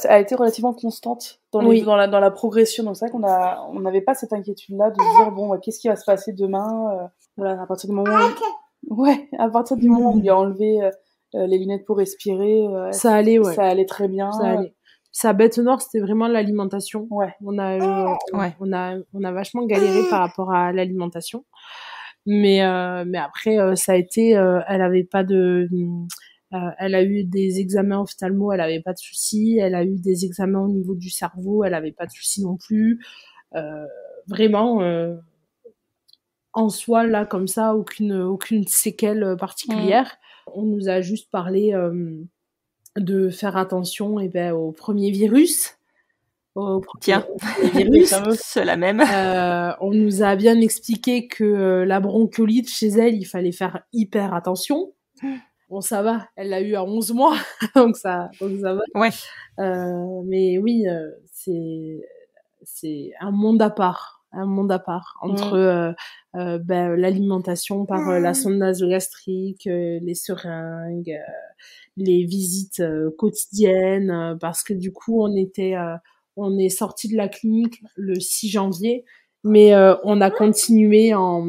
a été relativement constante dans la progression. Donc c'est vrai on n'avait pas cette inquiétude-là de dire bon, qu'est-ce qui va se passer demain. Voilà, à partir du moment où on lui a enlevé les lunettes pour respirer, ça allait, ouais. Ça allait très bien. Ça allait. Sa bête noire, c'était vraiment l'alimentation. Ouais. On a vachement galéré par rapport à l'alimentation. Mais après, ça a été, elle avait pas de, elle a eu des examens ophtalmo, elle avait pas de soucis. Elle a eu des examens au niveau du cerveau, elle avait pas de soucis non plus. Vraiment, en soi, là, comme ça, aucune séquelle particulière. On nous a juste parlé de faire attention au premier virus. Tiens, c'est la même. On nous a bien expliqué que la bronchiolite, chez elle, il fallait faire hyper attention. Bon, ça va, elle l'a eu à 11 mois, donc ça va. Ouais. Mais oui, c'est un monde à part. Entre l'alimentation par la sonde nasogastrique, les seringues, les visites quotidiennes, parce que du coup on est sorti de la clinique le 6 janvier, mais on a continué en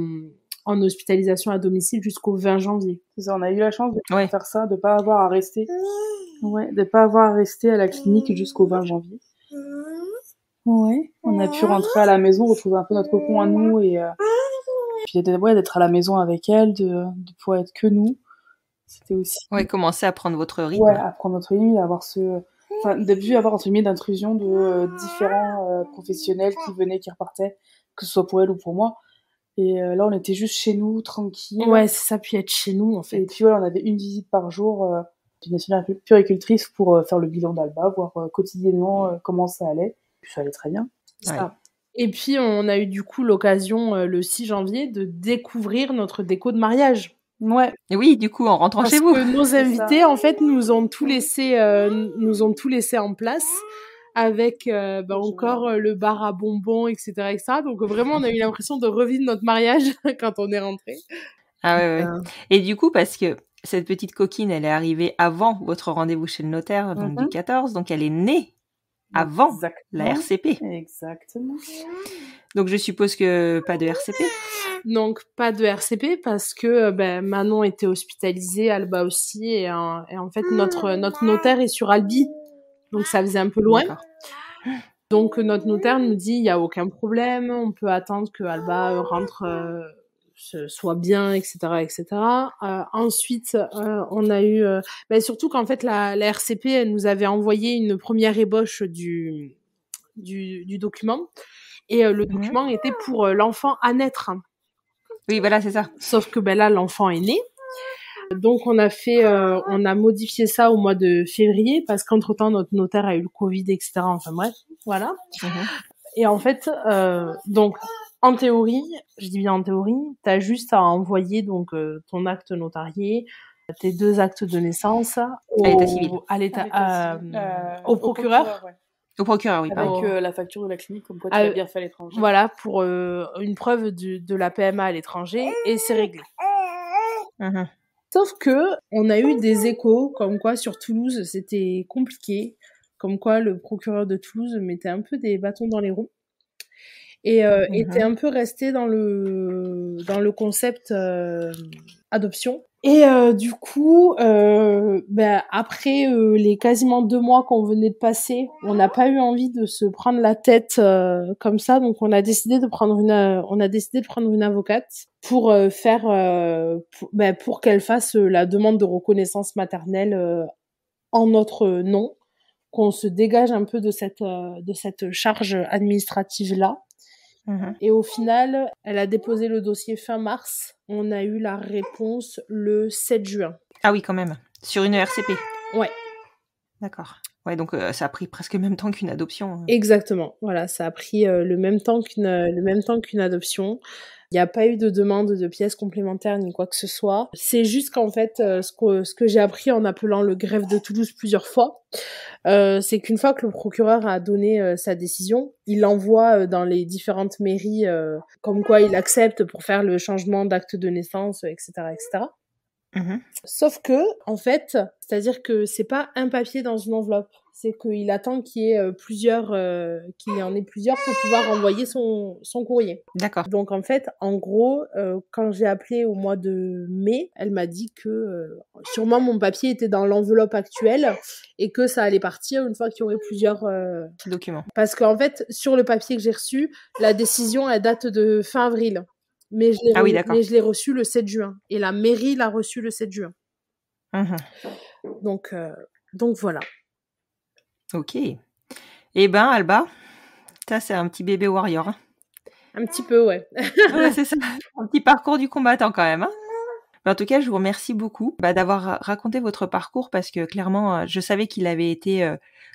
hospitalisation à domicile jusqu'au 20 janvier. C'est ça, on a eu la chance de faire ça, de pas avoir à rester. Ouais, de pas avoir à rester à la clinique jusqu'au 20 janvier. Ouais, on a pu rentrer à la maison, retrouver un peu notre cocon à nous et puis d'être à la maison avec elle, de pouvoir être que nous. C'était aussi. Ouais, commencer à prendre votre rythme. Ouais, à prendre notre rythme, avoir début avoir entre guillemets d'intrusion de différents professionnels qui venaient, qui repartaient, que ce soit pour elle ou pour moi. Et là, on était juste chez nous, tranquille. Ouais, c'est ça, puis être chez nous, en fait. Et puis voilà, on avait une visite par jour d'une infirmière puéricultrice pour faire le bilan d'Alba, voir quotidiennement comment ça allait. Puis ça allait très bien. Ouais. Ça. Et puis, on a eu du coup l'occasion, le 6 janvier, de découvrir notre déco de mariage. Ouais. Et oui, du coup, en rentrant chez vous. Parce que nos invités, en fait, nous ont tout laissé en place. Avec encore le bar à bonbons, etc. Donc vraiment, on a eu l'impression de revivre notre mariage quand on est rentré. Ah ouais. Et du coup, parce que cette petite coquine, elle est arrivée avant votre rendez-vous chez le notaire, donc du 14, donc elle est née avant la RCP. Exactement. Donc je suppose que pas de RCP. Donc pas de RCP parce que Manon était hospitalisée, Alba aussi, et en fait notre notaire est sur Albi. Donc ça faisait un peu loin. D'accord. Donc notre notaire nous dit il y a aucun problème, on peut attendre que Alba rentre soit bien, etc., etc. Ensuite, on a eu surtout qu'en fait la RCP elle nous avait envoyé une première ébauche du document et le document était pour l'enfant à naître. Oui, voilà, c'est ça. Sauf que là l'enfant est né. Donc on a modifié ça au mois de février parce qu'entre-temps notre notaire a eu le Covid, etc. Enfin bref, voilà. Et en fait, donc en théorie, je dis bien en théorie, t'as juste à envoyer donc ton acte notarié, tes 2 actes de naissance à l'état civil, au procureur. Au procureur, oui. Avec pardon. la facture de la clinique, comme quoi tu l'as bien fait à l'étranger. Voilà, pour une preuve de la PMA à l'étranger, et c'est réglé. Mhm. Sauf que on a eu des échos comme quoi sur Toulouse c'était compliqué, comme quoi le procureur de Toulouse mettait un peu des bâtons dans les roues et était un peu resté dans le concept adoption. Et du coup, après les quasiment 2 mois qu'on venait de passer, on n'a pas eu envie de se prendre la tête comme ça, donc on a décidé de prendre une avocate pour pour qu'elle fasse la demande de reconnaissance maternelle en notre nom, qu'on se dégage un peu de cette charge administrative là. Et au final, elle a déposé le dossier fin mars. On a eu la réponse le 7 juin. Ah oui, quand même. Sur une ERCP. Ouais. D'accord. Ouais, donc ça a pris presque le même temps qu'une adoption. Exactement. Voilà, ça a pris le même temps qu'une adoption. Il n'y a pas eu de demande de pièces complémentaires ni quoi que ce soit. C'est juste qu'en fait, ce que j'ai appris en appelant le greffe de Toulouse plusieurs fois, c'est qu'une fois que le procureur a donné sa décision, il l'envoie dans les différentes mairies, comme quoi il accepte pour faire le changement d'acte de naissance, etc., etc. Sauf que, en fait, c'est-à-dire que c'est pas un papier dans une enveloppe. C'est qu'il attend qu'il y ait qu'il y en ait plusieurs pour pouvoir envoyer son courrier. D'accord. Donc, en fait, en gros, quand j'ai appelé au mois de mai, elle m'a dit que sûrement mon papier était dans l'enveloppe actuelle et que ça allait partir une fois qu'il y aurait plusieurs documents. Parce qu'en fait, sur le papier que j'ai reçu, la décision, elle date de fin avril. Mais je l'ai reçu le 7 juin. Et la mairie l'a reçu le 7 juin. Donc voilà. Ok. Eh ben, Alba, ça, c'est un petit bébé warrior. Hein. Un petit peu, ouais. Ouais, c'est ça. Un petit parcours du combattant quand même. Hein. Mais en tout cas, je vous remercie beaucoup d'avoir raconté votre parcours parce que clairement, je savais qu'il avait été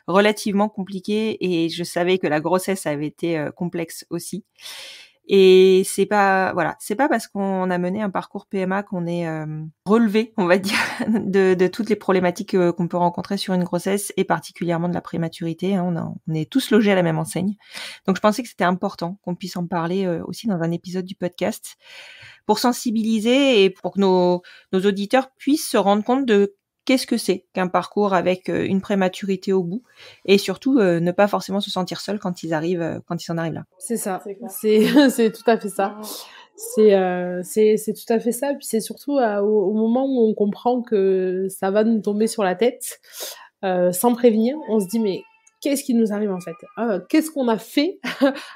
relativement compliqué et je savais que la grossesse avait été complexe aussi. Et c'est pas parce qu'on a mené un parcours PMA qu'on est relevé, on va dire, de toutes les problématiques qu'on peut rencontrer sur une grossesse et particulièrement de la prématurité. Hein. On est tous logés à la même enseigne. Donc je pensais que c'était important qu'on puisse en parler aussi dans un épisode du podcast pour sensibiliser et pour que nos auditeurs puissent se rendre compte de qu'est-ce que c'est qu'un parcours avec une prématurité au bout et surtout ne pas forcément se sentir seul quand ils en arrivent là. C'est ça. C'est tout à fait ça. C'est tout à fait ça. Puis c'est surtout au moment où on comprend que ça va nous tomber sur la tête, sans prévenir, on se dit mais qu'est-ce qui nous arrive en fait ? Qu'est-ce qu'on a fait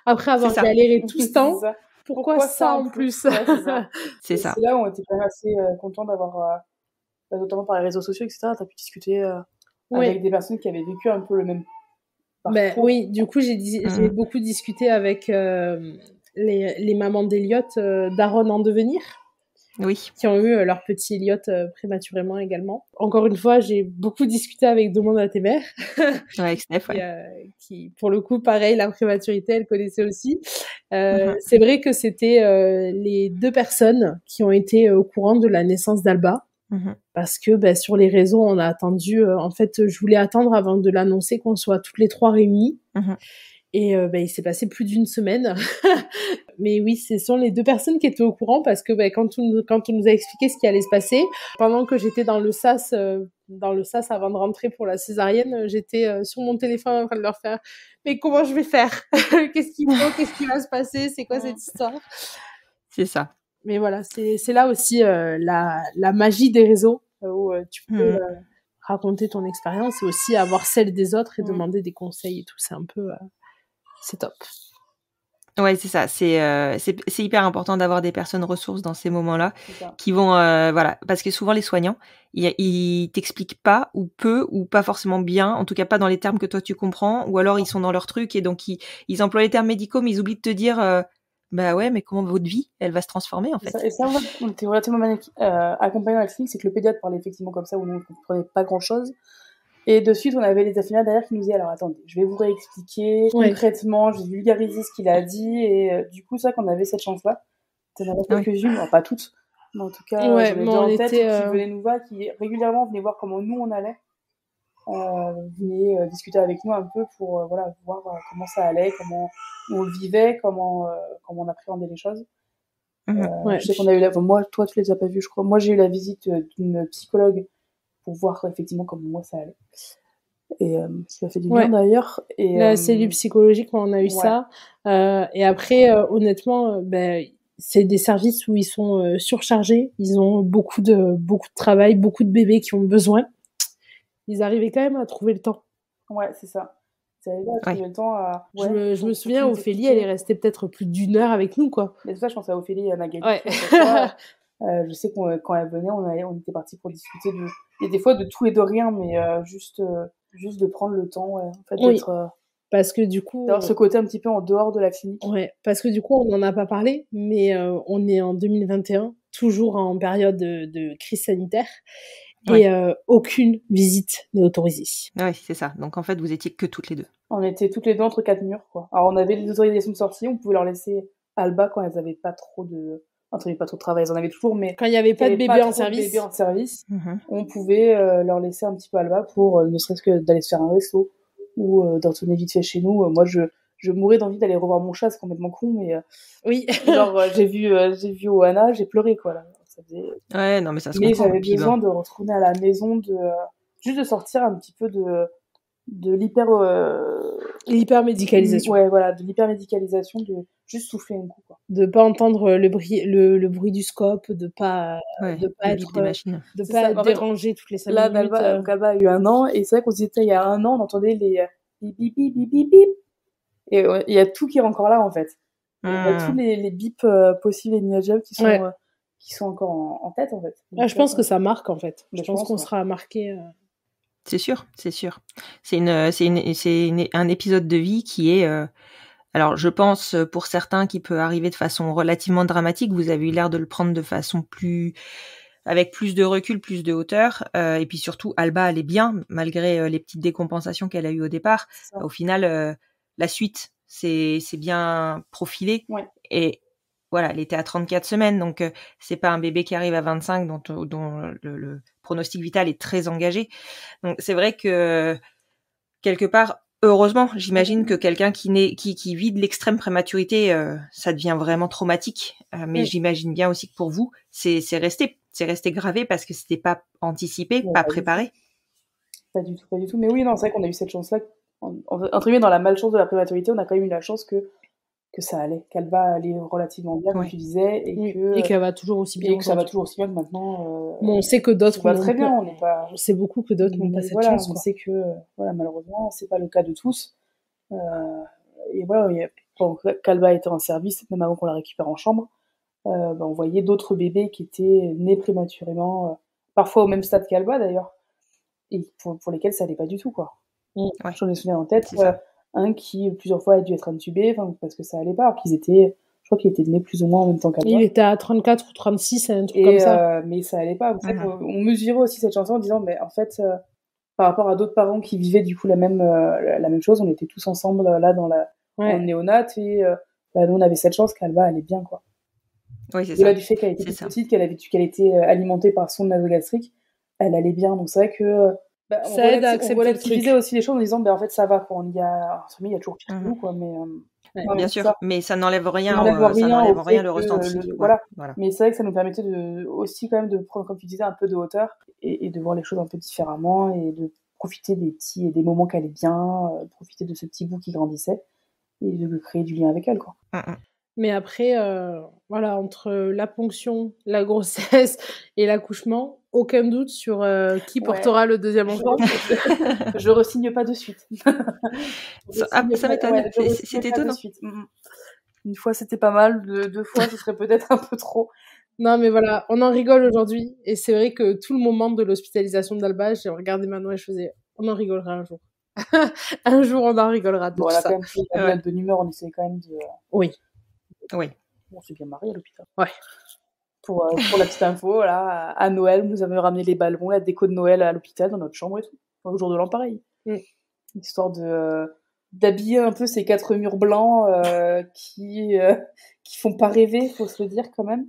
après avoir galéré tout ce temps ? Pourquoi ça en plus ? Ouais, c'est ça. C'est ça. C'est là où on était quand même assez content d'avoir, notamment par les réseaux sociaux, etc. T'as pu discuter avec des personnes qui avaient vécu un peu le même parcours. Oui, du coup, j'ai beaucoup discuté avec les mamans d'Eliott, d'Aaron en devenir. Oui. Qui ont eu leur petit Eliott prématurément également. Encore une fois, j'ai beaucoup discuté avec Demande à tes mères. Avec Steph, qui, pour le coup, pareil, la prématurité, elle connaissait aussi. C'est vrai que c'était les 2 personnes qui ont été au courant de la naissance d'Alba. Parce que sur les réseaux, on a attendu... en fait, je voulais attendre avant de l'annoncer qu'on soit toutes les 3 réunies. Et il s'est passé plus d'1 semaine. Mais oui, ce sont les 2 personnes qui étaient au courant parce que quand on nous a expliqué ce qui allait se passer, pendant que j'étais dans le SAS avant de rentrer pour la césarienne, j'étais sur mon téléphone en train de leur faire « Mais comment je vais faire ? Qu'est-ce qu'il faut ? Qu'est-ce qui va se passer ? C'est quoi cette histoire ?» C'est ça. Mais voilà, c'est là aussi la magie des réseaux où tu peux raconter ton expérience et aussi avoir celle des autres et demander des conseils et tout. C'est un peu... c'est top. Ouais, c'est ça. C'est hyper important d'avoir des personnes ressources dans ces moments-là qui vont, parce que souvent les soignants, ils t'expliquent pas ou peu ou pas forcément bien, en tout cas pas dans les termes que toi tu comprends, ou alors ils sont dans leur truc et donc ils emploient les termes médicaux, mais ils oublient de te dire, bah ouais, mais comment votre vie, elle va se transformer en fait. Et ça, on était relativement accompagnés dans la clinique, c'est que le pédiatre parlait effectivement comme ça, où nous on ne comprenait pas grand-chose. Et de suite, on avait les infirmières derrière qui nous disaient, alors attendez, je vais vous réexpliquer concrètement, je vais vulgariser ce qu'il a dit, et du coup, ça, qu'on avait cette chance-là. T'en avais quelques-unes, alors pas toutes, mais en tout cas, j'avais déjà en tête qui venaient nous voir, qui régulièrement venaient voir comment nous on allait, venait discuter avec nous un peu pour voilà, voir comment ça allait, comment on le vivait, comment on appréhendait les choses. Ouais. Je sais qu'on a eu moi, toi, tu les as pas vus, je crois. Moi, j'ai eu la visite d'une psychologue pour voir effectivement comment moi ça allait. Et ça fait du bien d'ailleurs. Et, la cellule psychologique, on a eu ça. Et après, honnêtement, c'est des services où ils sont surchargés. Ils ont beaucoup de travail, beaucoup de bébés qui ont besoin. Ils arrivaient quand même à trouver le temps. Ouais, c'est ça. Ils arrivaient à trouver le temps à... je me souviens, Ophélie, elle est restée peut-être plus d'1 heure avec nous, quoi. Mais tout ça, je pense à Ophélie et à Magali. Ouais. Je sais que quand elle venait, on était partis pour discuter et des fois de tout et de rien, mais juste de prendre le temps, en fait, d'être... Parce que du coup... d'avoir ce côté un petit peu en dehors de la clinique. Ouais, parce que du coup, on n'en a pas parlé, mais on est en 2021, toujours en période de crise sanitaire, et aucune visite n'est autorisée. Oui, c'est ça. Donc en fait, vous étiez que toutes les deux. On était toutes les deux entre 4 murs, quoi. Alors on avait les autorisations de sortie, on pouvait leur laisser Alba quand elles n'avaient pas trop de... Enfin, pas trop de travail, elles en avaient toujours, mais... Quand il n'y avait pas de bébé en service, on pouvait leur laisser un petit peu Alba pour ne serait-ce que d'aller se faire un resto ou d'en retourner vite fait chez nous. Moi, je mourais d'envie d'aller revoir mon chat, c'est complètement con, mais oui. genre j'ai vu Oana, j'ai pleuré, quoi. Là. Ça faisait... Ouais, non, mais ça se mais comprend. j'avais besoin de retourner à la maison, juste de sortir un petit peu de l'hypermédicalisation. Ouais, voilà, de l'hypermédicalisation, de juste souffler un coup, quoi. De pas entendre le bruit du scope, de pas être des machines. De pas être dérangé toutes les 5 minutes. Là, Alba a eu 1 an, et c'est vrai qu'on se disait, il y a 1 an, on entendait les bip bip bip bip bip bip, et il y a tout qui est encore là, en fait. Il y a tous les bips possibles et imaginables qui sont encore en tête, en fait. Donc, je pense que ça marque, en fait. Je pense qu'on sera marqué. C'est sûr, c'est sûr. C'est un épisode de vie qui est... Alors, je pense, pour certains, qui peut arriver de façon relativement dramatique. Vous avez eu l'air de le prendre de façon avec plus de recul, plus de hauteur. Et puis surtout, Alba allait bien, malgré les petites décompensations qu'elle a eues au départ. Au final, la suite, c'est bien profilé. Ouais. Et voilà, elle était à 34 semaines, donc c'est pas un bébé qui arrive à 25 dont le pronostic vital est très engagé. Donc c'est vrai que quelque part, heureusement, j'imagine que quelqu'un qui vit de l'extrême prématurité, ça devient vraiment traumatique. Mais j'imagine bien aussi que pour vous, c'est resté gravé parce que c'était pas anticipé, pas préparé. Pas du tout. Mais oui, non, c'est vrai qu'on a eu cette chance-là. Entre guillemets, dans la malchance de la prématurité, on a quand même eu la chance que ça allait, qu'Alba allait relativement bien, comme tu disais, et qu'elle va toujours aussi bien. Et que ça va toujours aussi bien que maintenant. Bon, on sait que d'autres va très bien, on sait beaucoup que d'autres n'ont pas cette chance. On sait que, malheureusement, c'est pas le cas de tous. Et voilà, quand qu'Alba était en service, même avant qu'on la récupère en chambre, on voyait d'autres bébés qui étaient nés prématurément, parfois au même stade qu'Alba d'ailleurs, et pour lesquels ça allait pas du tout, quoi. J'en ai souviens en tête. Un qui plusieurs fois a dû être intubé, parce que ça allait pas, alors je crois qu'il était né plus ou moins en même temps qu'Alba. Il était à 34 ou 36, un truc comme ça. Mais ça allait pas. On mesurait aussi cette chanson en disant, mais en fait, par rapport à d'autres parents qui vivaient du coup la même chose, on était tous ensemble là en néonat, et nous on avait cette chance qu'Alba allait bien, quoi. Oui, c'est ça. Du fait qu'elle était petite, qu'elle était alimentée par sonde nasogastrique, elle allait bien. Donc c'est vrai que ça aide à accepter le truc. On disait aussi les choses en disant, en fait, ça va, quoi. Il y a toujours pire que nous, quoi, mais... bien sûr, mais ça n'enlève rien, le ressenti. Voilà. Mais c'est vrai que ça nous permettait aussi quand même de prendre, comme tu disais, un peu de hauteur et de voir les choses un peu différemment et de profiter des moments qu'elle est bien, profiter de ce petit bout qui grandissait et de créer du lien avec elle, quoi. Mais après, entre la ponction, la grossesse et l'accouchement, aucun doute sur qui portera le deuxième enfant. Je re-signe pas de suite. Ça m'étonne. C'est étonnant. Une fois, c'était pas mal. 2 fois, ce serait peut-être un peu trop. Non, mais voilà, on en rigole aujourd'hui. Et c'est vrai que tout le moment de l'hospitalisation d'Alba, j'ai regardé Manon et je faisais, on en rigolera un jour. Un jour, on en rigolera de tout ça. Quand même de bonne humeur, on essayait quand même de... Oui. On s'est bien mariés à l'hôpital. Ouais. Pour la petite info, là, à Noël, nous avons ramené les ballons, la déco de Noël à l'hôpital, dans notre chambre et tout. Au jour de l'an, pareil. Histoire d'habiller un peu ces 4 murs blancs qui font pas rêver, faut se le dire quand même.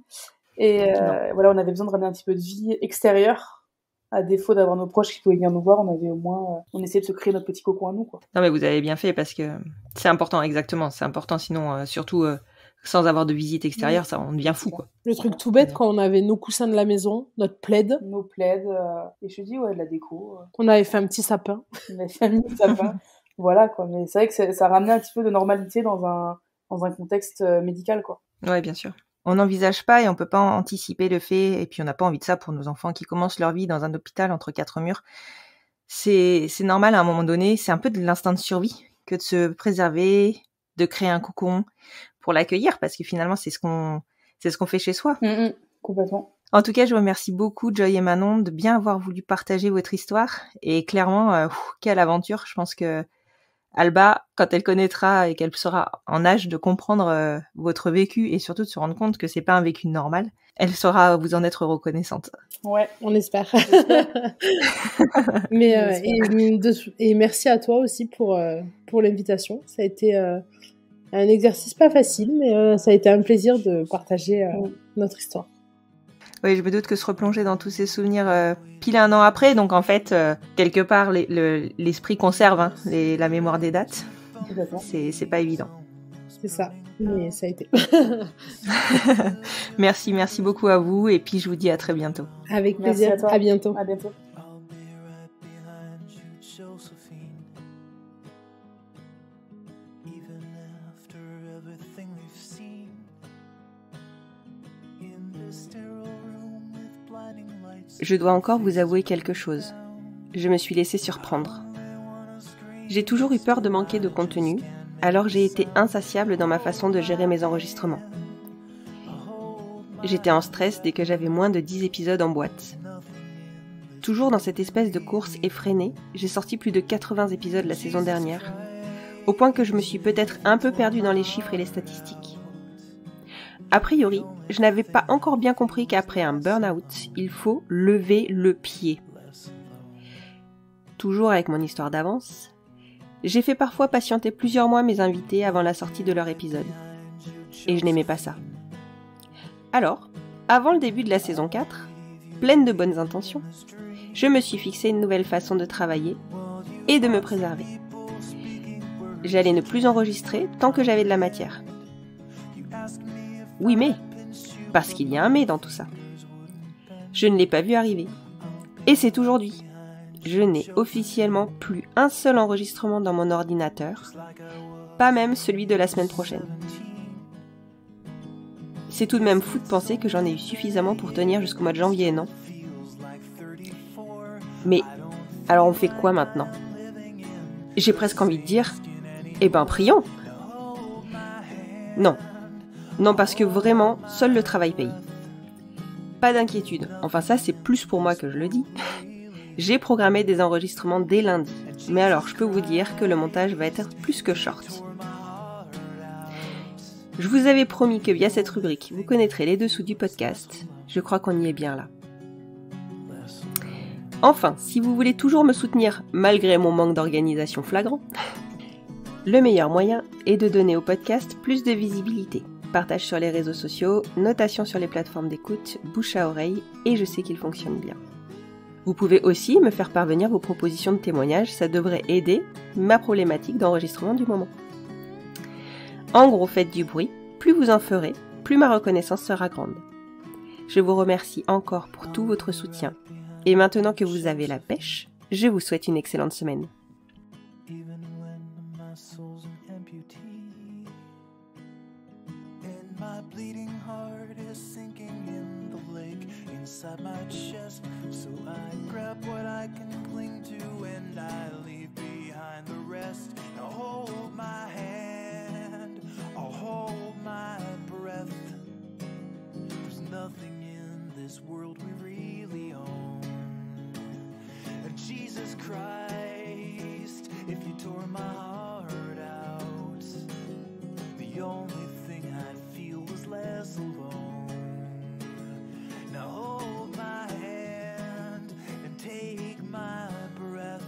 Et voilà, on avait besoin de ramener un petit peu de vie extérieure à défaut d'avoir nos proches qui pouvaient venir nous voir, on avait au moins, on essayait de se créer notre petit cocon à nous, quoi. Non, mais vous avez bien fait parce que c'est important, exactement. C'est important, sinon, surtout sans avoir de visite extérieure, ça, on devient fou, quoi. Le truc tout bête, quand on avait nos coussins de la maison, notre plaid. Nos plaids, et je te dis, ouais, de la déco. On avait fait un petit sapin. On avait fait un petit sapin. Voilà, quoi. Mais c'est vrai que ça ramenait un petit peu de normalité dans un contexte médical, quoi. Ouais, bien sûr. On n'envisage pas et on peut pas anticiper le fait, et puis on n'a pas envie de ça pour nos enfants qui commencent leur vie dans un hôpital entre quatre murs. C'est normal à un moment donné, c'est un peu de l'instinct de survie que de se préserver, de créer un cocon pour l'accueillir, parce que finalement c'est ce qu'on fait chez soi. Complètement. En tout cas, je vous remercie beaucoup, Joy et Manon, de bien avoir voulu partager votre histoire, et clairement, quelle aventure. Je pense que Alba, quand elle connaîtra et qu'elle sera en âge de comprendre votre vécu et surtout de se rendre compte que c'est pas un vécu normal, elle saura vous en être reconnaissante. Ouais, on espère. Mais et merci à toi aussi pour l'invitation. Ça a été un exercice pas facile, mais ça a été un plaisir de partager notre histoire. Oui, je me doute que se replonger dans tous ces souvenirs pile un an après, donc en fait, quelque part, l'esprit conserve la mémoire des dates. C'est pas évident. C'est ça, mais ça a été. Merci beaucoup à vous, et puis je vous dis à très bientôt. Avec plaisir, à bientôt. À bientôt. Je dois encore vous avouer quelque chose. Je me suis laissée surprendre. J'ai toujours eu peur de manquer de contenu, alors j'ai été insatiable dans ma façon de gérer mes enregistrements. J'étais en stress dès que j'avais moins de 10 épisodes en boîte. Toujours dans cette espèce de course effrénée, j'ai sorti plus de 80 épisodes la saison dernière, au point que je me suis peut-être un peu perdue dans les chiffres et les statistiques. A priori, je n'avais pas encore bien compris qu'après un burn-out, il faut lever le pied. Toujours avec mon histoire d'avance, j'ai fait parfois patienter plusieurs mois mes invités avant la sortie de leur épisode. Et je n'aimais pas ça. Alors, avant le début de la saison 4, pleine de bonnes intentions, je me suis fixé une nouvelle façon de travailler et de me préserver. J'allais ne plus enregistrer tant que j'avais de la matière. Oui, mais, parce qu'il y a un mais dans tout ça. Je ne l'ai pas vu arriver. Et c'est aujourd'hui. Je n'ai officiellement plus un seul enregistrement dans mon ordinateur, pas même celui de la semaine prochaine. C'est tout de même fou de penser que j'en ai eu suffisamment pour tenir jusqu'au mois de janvier, non ? Mais, alors on fait quoi maintenant ? J'ai presque envie de dire, eh ben prions ! Non, parce que vraiment, seul le travail paye. Pas d'inquiétude, enfin ça c'est plus pour moi que je le dis. J'ai programmé des enregistrements dès lundi, mais alors je peux vous dire que le montage va être plus que short. Je vous avais promis que via cette rubrique, vous connaîtrez les dessous du podcast. Je crois qu'on y est bien là. Enfin, si vous voulez toujours me soutenir malgré mon manque d'organisation flagrant, le meilleur moyen est de donner au podcast plus de visibilité. Partage sur les réseaux sociaux, notation sur les plateformes d'écoute, bouche à oreille, et je sais qu'il fonctionne bien. Vous pouvez aussi me faire parvenir vos propositions de témoignages, ça devrait aider ma problématique d'enregistrement du moment. En gros, faites du bruit, plus vous en ferez, plus ma reconnaissance sera grande. Je vous remercie encore pour tout votre soutien, et maintenant que vous avez la pêche, je vous souhaite une excellente semaine. My bleeding heart is sinking in the lake inside my chest. So I grab what I can cling to and I leave behind the rest. Now hold my hand, I'll hold my breath. There's nothing in this world we really own. And Jesus Christ, if you tore my heart out, the only thing I'd feel was less alone. Now hold my hand and take my breath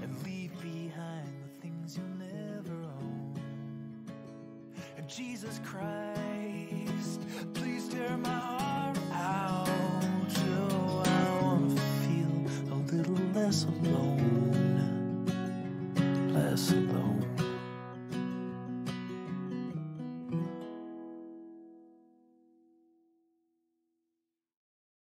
and leave behind the things you'll never own. And Jesus Christ, please tear my heart out. Oh, I wanna less alone.